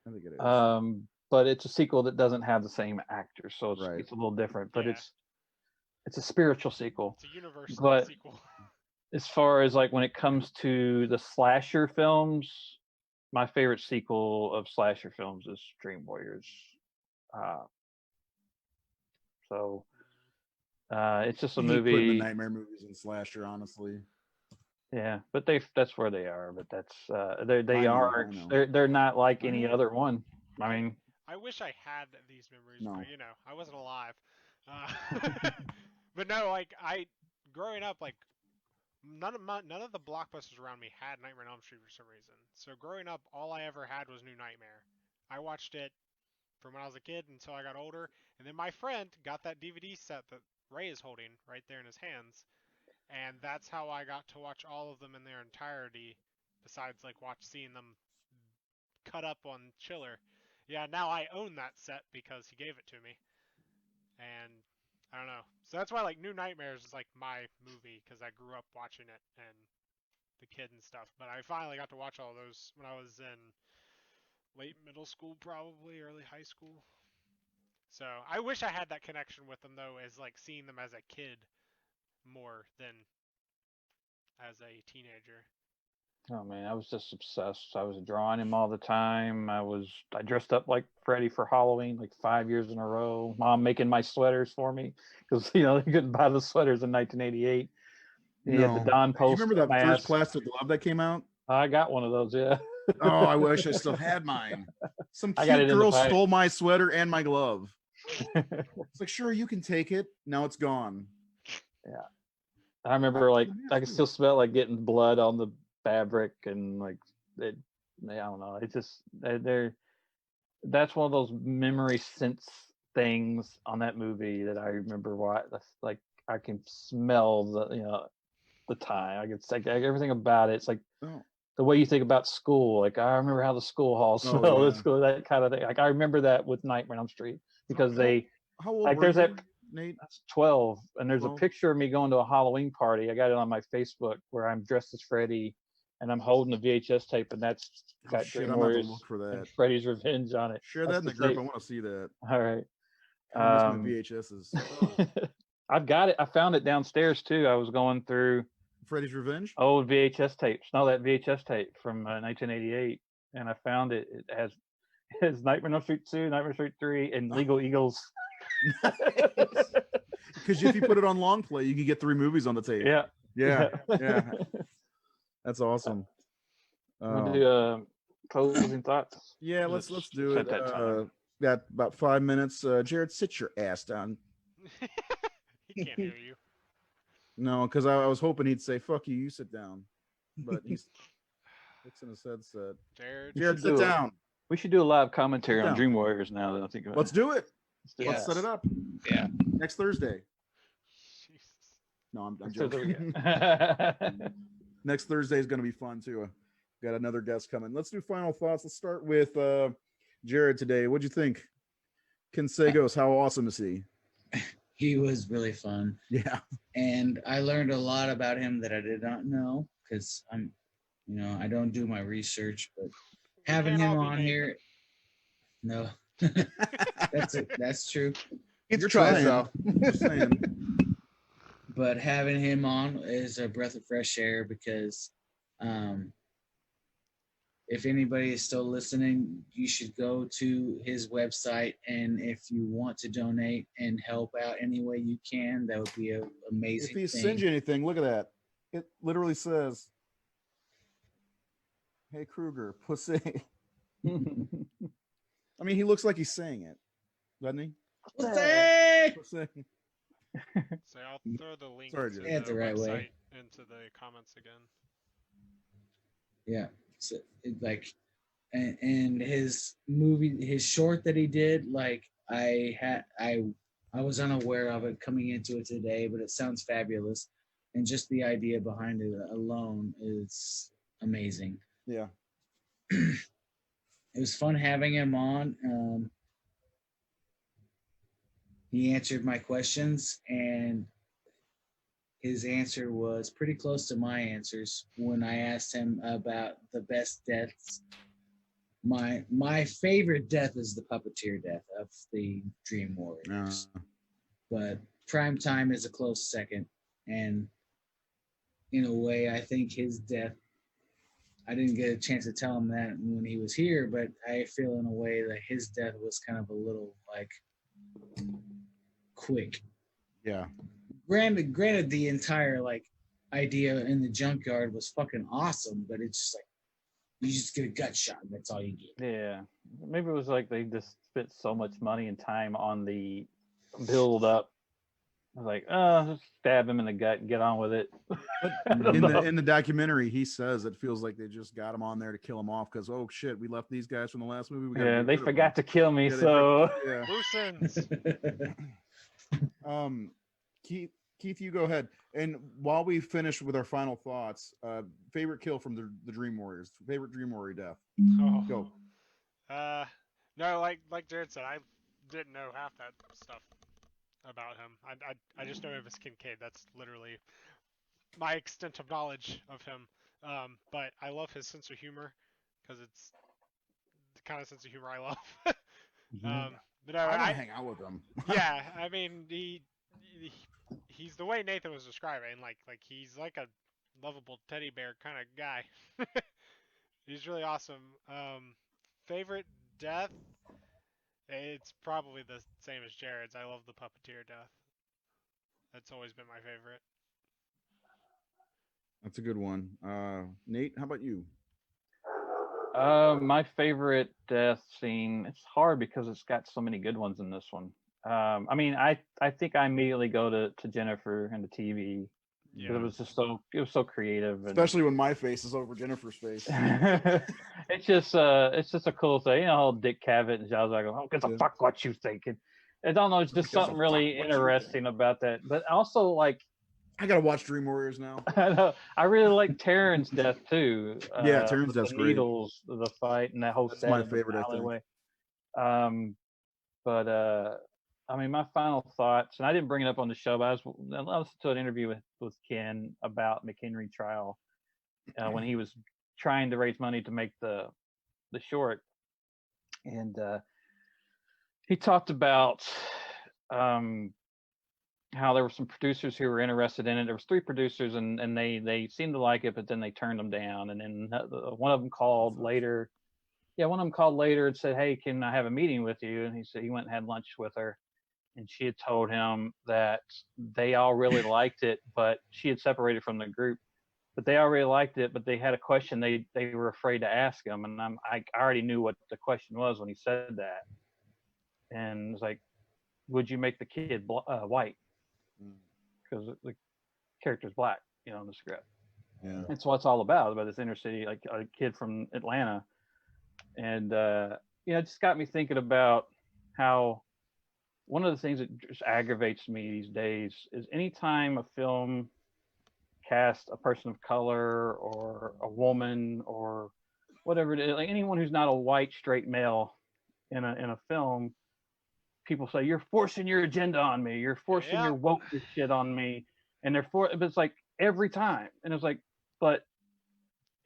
I think it is. um but it's a sequel that doesn't have the same actors, so it's Right. it's a little different. But Yeah. it's a spiritual sequel. It's a universal But sequel. as far as like when it comes to the slasher films, my favorite sequel of slasher films is Dream Warriors. Uh, so it's just a I hate putting the movie. nightmare movies in slasher, honestly. Yeah, but that's where they are. But that's I know, aren't I know. they're not like any know. other one. I mean, I wish I had these memories, No. but you know, I wasn't alive. But no, like growing up, like none of the blockbusters around me had Nightmare on Elm Street for some reason. So growing up, all I ever had was New Nightmare. I watched it from when I was a kid until I got older, and then my friend got that DVD set that Ray is holding right there in his hands, and that's how I got to watch all of them in their entirety. Besides, like seeing them cut up on Chiller. Yeah, now I own that set because he gave it to me, and I don't know. So that's why like New Nightmares is like my movie because I grew up watching it and the kid and stuff. But I finally got to watch all those when I was in late middle school, probably early high school. So I wish I had that connection with them though, as like seeing them as a kid more than as a teenager. oh man, I was just obsessed. I was drawing him all the time. I dressed up like Freddy for Halloween like 5 years in a row. Mom making my sweaters for me because they couldn't buy the sweaters in 1988. And he had the Don You Post remember that mask. first plastic glove that came out? I got one of those. Yeah. Oh, I wish I still had mine. Some I got cute it in the girl bag. stole my sweater and my glove. It's like, sure, you can take it. Now it's gone. I remember like I can still smell like getting blood on the fabric and like it. I don't know. It's just that's one of those memory sense things on that movie that I remember. Like I can smell the time. I can like everything about it. It's like Oh. the way you think about school. Like I remember how the school hall Oh, smelled yeah. at school, that kind of thing. Like I remember that with Nightmare on Elm Street because How old like were there's you, that. Nate? That's 12, and there's 12? a picture of me going to a Halloween party. I got it on my Facebook where I'm dressed as Freddy, and I'm holding a VHS tape, and that's Oh, got shit, Dream I'm about to Warriors look for that. and Freddy's Revenge on it. Share That's that in the the group. tape. I want to see that. All right. I miss my VHSs. Oh. I've got it. I found it downstairs too. I was going through Freddy's Revenge? old VHS tapes. No, that VHS tape from 1988, and I found it. It has Nightmare on Elm Street 2, Nightmare on Elm Street 3, and Legal Eagles. Because if you put it on long play, you can get 3 movies on the tape. Yeah. Yeah. That's awesome. We'll do closing thoughts. Yeah, let's do set it. that time. Got about 5 minutes. Jared, sit your ass down. He can't hear you. No, because I was hoping he'd say, fuck you, you sit down. But he's fixing his headset. Jared, sit down. We should do a live commentary Sit on down. Dream Warriors now that I think about Let's do it. Let's Yes. set it up. Yeah. Next Thursday. Jesus. No, I'm it. joking. Next Thursday is going to be fun too. Got another guest coming. Let's do final thoughts. Let's start with Jared today. What'd you think? Kinsegos, how awesome is he? He was really fun. Yeah. And I learned a lot about him that I did not know because I don't do my research, but having can't him all be on Nathan. here, no, that's true. It's You're tries trying. though. Just saying. But having him on is a breath of fresh air because if anybody is still listening, you should go to his website, and if you want to donate and help out any way you can, that would be an amazing If he thing. sends you anything, look at that. It literally says, "Hey Kruger, pussy." I mean, he looks like he's saying it, doesn't he? Pussy! Pussy. So I'll throw the link Sorry, to Jared. the Yeah, the right website way. into the comments again. Yeah, so and his movie, his short that he did, like I was unaware of it coming into it today, but it sounds fabulous, and just the idea behind it alone is amazing. Yeah. It was fun having him on. He answered my questions, and his answer was pretty close to my answers when I asked him about the best deaths my favorite death is the puppeteer death of the Dream Warriors, but Primetime is a close second, and in a way, I think his death. I didn't get a chance to tell him that when he was here, but I feel in a way that his death was kind of a little like quick. Yeah. Granted, the entire like idea in the junkyard was fucking awesome, but it's just like you just get a gut shot. And that's all you get. Yeah, maybe it was like they just spent so much money and time on the build up. I was like, just stab him in the gut and get on with it. But in the documentary, he says it feels like they just got him on there to kill him off because, oh shit, we left these guys from the last movie. We Yeah, they forgot to kill me, so yeah. Loose ends. Keith, you go ahead. And while we finish with our final thoughts, favorite kill from the Dream Warriors, favorite Dream Warrior death. Oh. Go. No, like Jared said, I didn't know half that stuff about him. I just know him as Kincaid. That's literally my extent of knowledge of him. But I love his sense of humor because it's the kind of sense of humor I love. But no, I don't hang out with him. Yeah, I mean he's the way Nathan was describing. Like he's like a lovable teddy bear kind of guy. He's really awesome. Favorite death? It's probably the same as Jared's. I love the puppeteer death. That's always been my favorite. That's a good one. Nate, how about you? My favorite death scene. It's hard because it's got so many good ones in this one. I mean, I think I immediately go to Jennifer and the TV. Yeah. It was so creative, and especially when my face is over Jennifer's face. it's just a cool thing, you know. Dick Cavett and Zsa Zsa go, "Oh, give a fuck what you thinking." I don't know, it's just something really interesting about that. But also, like, I gotta watch Dream Warriors now. I know. I really like Taryn's death too. Yeah, Taryn's death's great. Needles, the fight, and that whole. That's my favorite, I think. But I mean, my final thoughts, and I didn't bring it up on the show, but I listened to an interview with Ken about McHenry trial when he was trying to raise money to make the short, and he talked about how there were some producers who were interested in it. There was 3 producers, and they seemed to like it, but then they turned them down. And then one of them called later. Yeah, one of them called later and said, "Hey, can I have a meeting with you?" And he said he went and had lunch with her. And she had told him that they all really liked it, but she had separated from the group. But they all really liked it, but they had a question they were afraid to ask him. And I already knew what the question was when he said that. And it was like, would you make the kid white? Because the character's black, you know, in the script. Yeah. That's what it's all about this inner city, like a kid from Atlanta. And, it just got me thinking about how one of the things that just aggravates me these days is anytime a film casts a person of color or a woman or whatever it is, like anyone who's not a white straight male in a film, people say, "You're forcing your agenda on me. You're forcing your woke shit on me." And but it's like every time. And it's like, but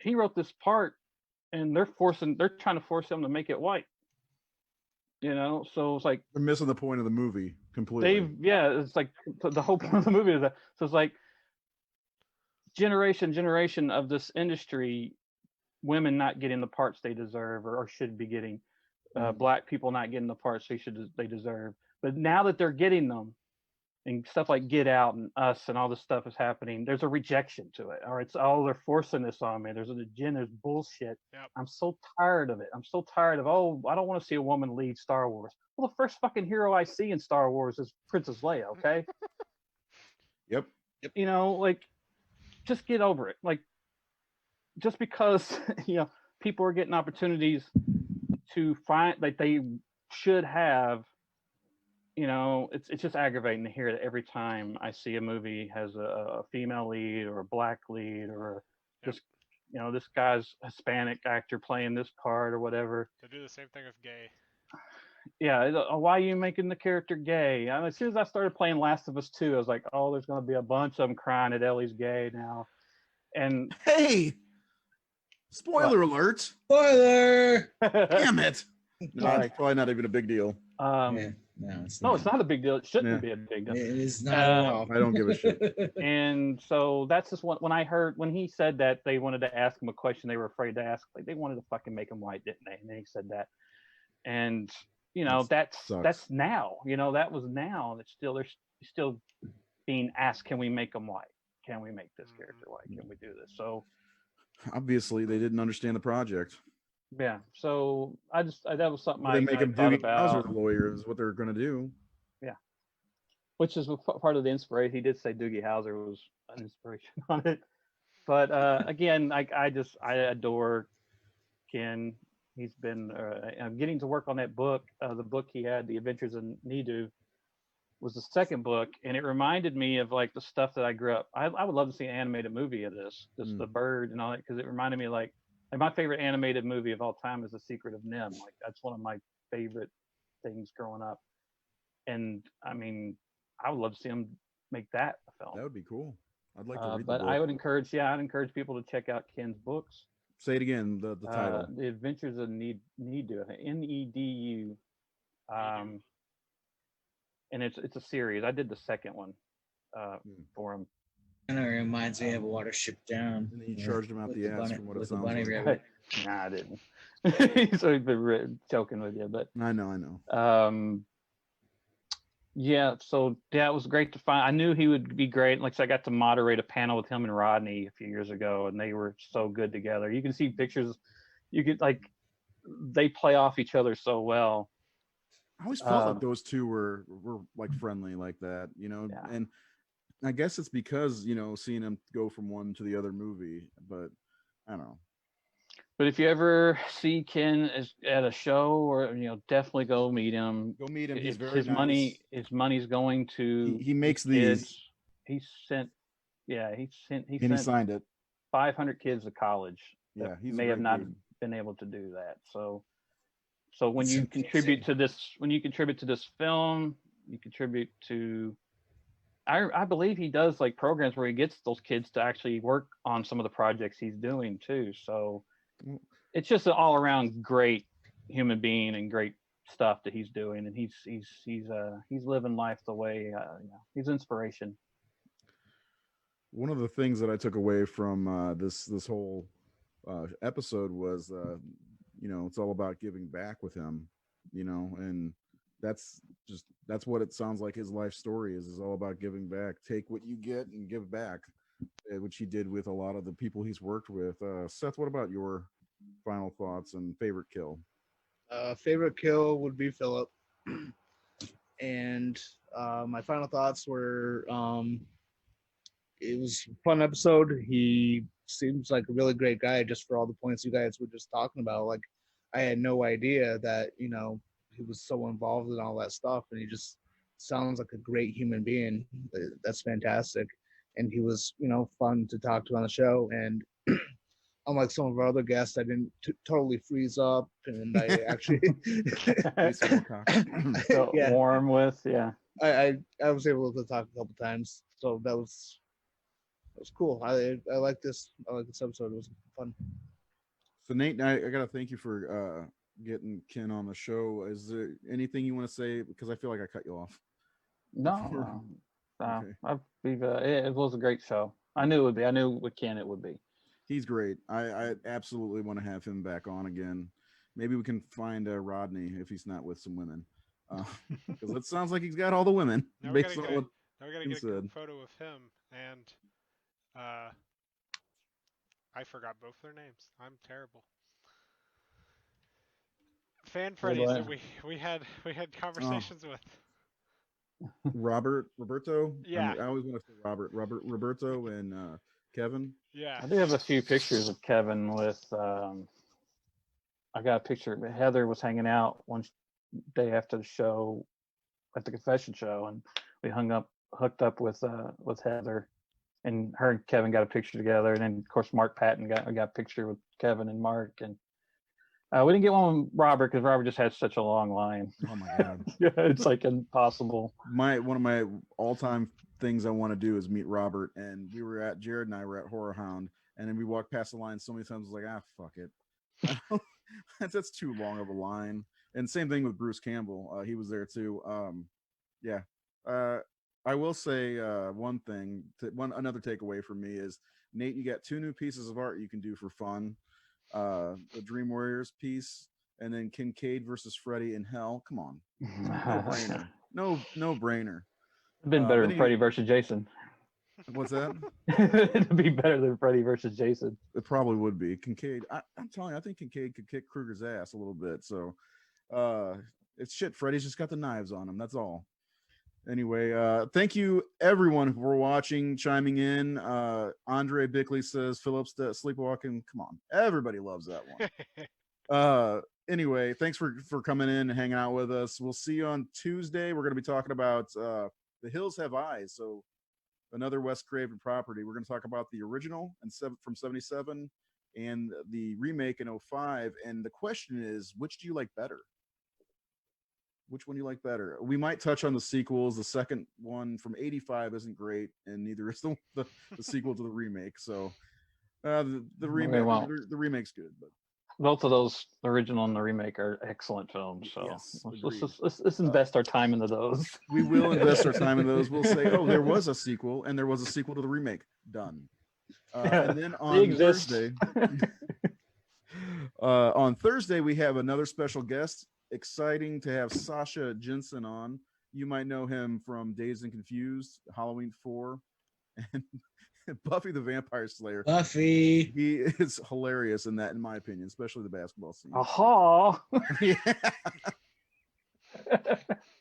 he wrote this part and they're trying to force him to make it white. You know, so it's like they're missing the point of the movie completely. It's like the whole point of the movie is that. So it's like generation of this industry, women not getting the parts they deserve or should be getting, black people not getting the parts they deserve. But now that they're getting them, and stuff like Get Out and Us and all this stuff is happening, there's a rejection to it. Or it's, they're forcing this on me. There's bullshit. Yep. I'm so tired of it. I'm so tired of, I don't want to see a woman lead Star Wars. Well, the first fucking hero I see in Star Wars is Princess Leia, okay? Yep. You know, like, just get over it. Like, just because, people are getting opportunities to find, like, they should have, it's just aggravating to hear that every time I see a movie has a female lead or a black lead or just, this guy's Hispanic actor playing this part or whatever. They do the same thing with gay. Yeah, why are you making the character gay? As soon as I started playing Last of Us 2, I was like, oh, there's going to be a bunch of them crying that Ellie's gay now. And hey, Spoiler alert! Spoiler. Damn it! No, Right. it's probably not even a big deal. Yeah, no, it's No, it's not a big deal. It shouldn't Yeah. be a big deal. It is not at all. I don't give a shit. And so that's just when he said that they wanted to ask him a question they were afraid to ask, like they wanted to fucking make him white, didn't they? And then he said that, and you know that's sucks. now, you know, that was now. It's still they're still being asked, can we make him white? Can we make this character white? Can we do this? So Obviously, they didn't understand the project. yeah, so that was something They make I him thought Doogie Howser about, the lawyer is what they're going to do. which is part of the inspiration. He did say Doogie Howser was an inspiration on it, but again, I adore Ken. He's been getting to work on that book. The book he had, The Adventures of Nidu, was the second book, and it reminded me of like the stuff that I grew up. I would love to see an animated movie of this, just the bird and all that, because it reminded me like my favorite animated movie of all time is The Secret of NIMH. Like that's one of my favorite things growing up, and I mean, I would love to see him make that a film. That would be cool. I'd like to read the But book. I'd encourage people to check out Ken's books. Say it again, the title. The Adventures of Nidu, Nedu. And it's a series. I did the second one for him. And it reminds me of Watership Down. And then you charged him out with the ass bunny- from what it with the sounds bunny like. rabbit. Nah, I didn't. So he's been joking with you, but I know. yeah. So yeah, it was great to find. I knew he would be great. Like I said, I got to moderate a panel with him and Rodney a few years ago, and they were so good together. You can see pictures. You could like they play off each other so well. I always felt like those two were like friendly like that, you know. Yeah. And I guess it's because, you know, seeing them go from one to the other movie, but I don't know. But if you ever see Ken at a show, or you know, definitely go meet him. Go meet him. He's very his nice. money's going to He makes kids. these. He signed it. 500 kids to college. Yeah, that he's a may have great not dude. been able to do that. So when That's you amazing. contribute to this film, you contribute to. I believe he does like programs where he gets those kids to actually work on some of the projects he's doing too. So it's just an all around great human being and great stuff that he's doing, and he's living life the way you know, he's inspiration. One of the things that I took away from this whole episode was, you know, it's all about giving back with him, you know, and that's what it sounds like his life story is all about giving back. Take what you get and give back, which he did with a lot of the people he's worked with. Seth, what about your final thoughts and favorite kill? Favorite kill would be Philip. And my final thoughts were it was a fun episode. He seems like a really great guy, just for all the points you guys were just talking about. Like, I had no idea that, you know, he was so involved in all that stuff, and he just sounds like a great human being. That's fantastic. And he was, you know, fun to talk to on the show. And unlike some of our other guests, I didn't totally freeze up, and I actually So Yeah. warm with, yeah. I was able to talk a couple times, so that was cool. I like this. I like this episode. It was fun. So Nate, I gotta thank you for getting Ken on the show. Is there anything you want to say? Because I feel like I cut you off. No, Okay. it was a great show. I knew it would be. I knew with Ken it would be. He's great. I absolutely want to have him back on again. Maybe we can find Rodney if he's not with some women, because it sounds like he's got all the women. Now we based gotta on what get he a group said. photo of him and I forgot both their names. I'm terrible. Fan Freddies that we had conversations with. Roberto. Yeah. I always want to say Roberto, and Kevin. Yeah. I do have a few pictures of Kevin with. I got a picture. Heather was hanging out one day after the show, at the confession show, and we hooked up with Heather, and her and Kevin got a picture together, and then of course Mark Patton got a picture with Kevin and Mark, and we didn't get one with Robert because Robert just had such a long line. Oh my god. Yeah, it's like impossible. One of my all-time things I want to do is meet Robert, and Jared and I were at Horror Hound, And then we walked past the line so many times, I was like, fuck it. That's too long of a line. And same thing with Bruce Campbell. He was there too. Yeah. I will say one thing. Another takeaway from me is, Nate, you got 2 new pieces of art you can do for fun. The Dream Warriors piece, and then Kincaid versus Freddy in Hell. Come on, no brainer. No brainer. It'd been better than Freddy versus Jason. What's that? It'd be better than Freddy versus Jason. It probably would be. Kincaid. I'm telling you, I think Kincaid could kick Kruger's ass a little bit. So, it's shit. Freddy's just got the knives on him. That's all. Anyway, thank you everyone for watching, chiming in. Andre Bickley says Phillips sleepwalking. Come on, everybody loves that one. Anyway, thanks for coming in and hanging out with us. We'll see you on Tuesday. We're going to be talking about The Hills Have Eyes, so another Wes Craven property. We're going to talk about the original and from 77 and the remake in 05. And the question is, which do you like better? Which one do you like better? We might touch on the sequels. The second one from 85 isn't great, and neither is the sequel to the remake. So the remake, the remake's good, but both of those, the original and the remake, are excellent films. So yes, let's invest our time into those. We will invest our time in those. We'll say, oh, there was a sequel, and there was a sequel to the remake. Done. And then on Thursday, on Thursday we have another special guest. Exciting to have Sasha Jensen on. You might know him from Dazed and Confused, Halloween 4, and Buffy the Vampire Slayer. Buffy. He is hilarious in that, in my opinion, especially the basketball scene. Aha! Yeah.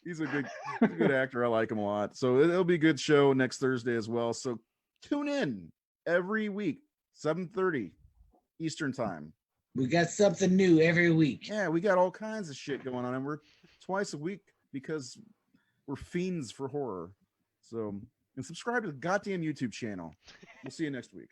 He's a good actor. I like him a lot. So it'll be a good show next Thursday as well. So tune in every week, 7:30 Eastern time. We got something new every week. Yeah, we got all kinds of shit going on, and we're twice a week because we're fiends for horror. So, and subscribe to the goddamn YouTube channel. We'll see you next week.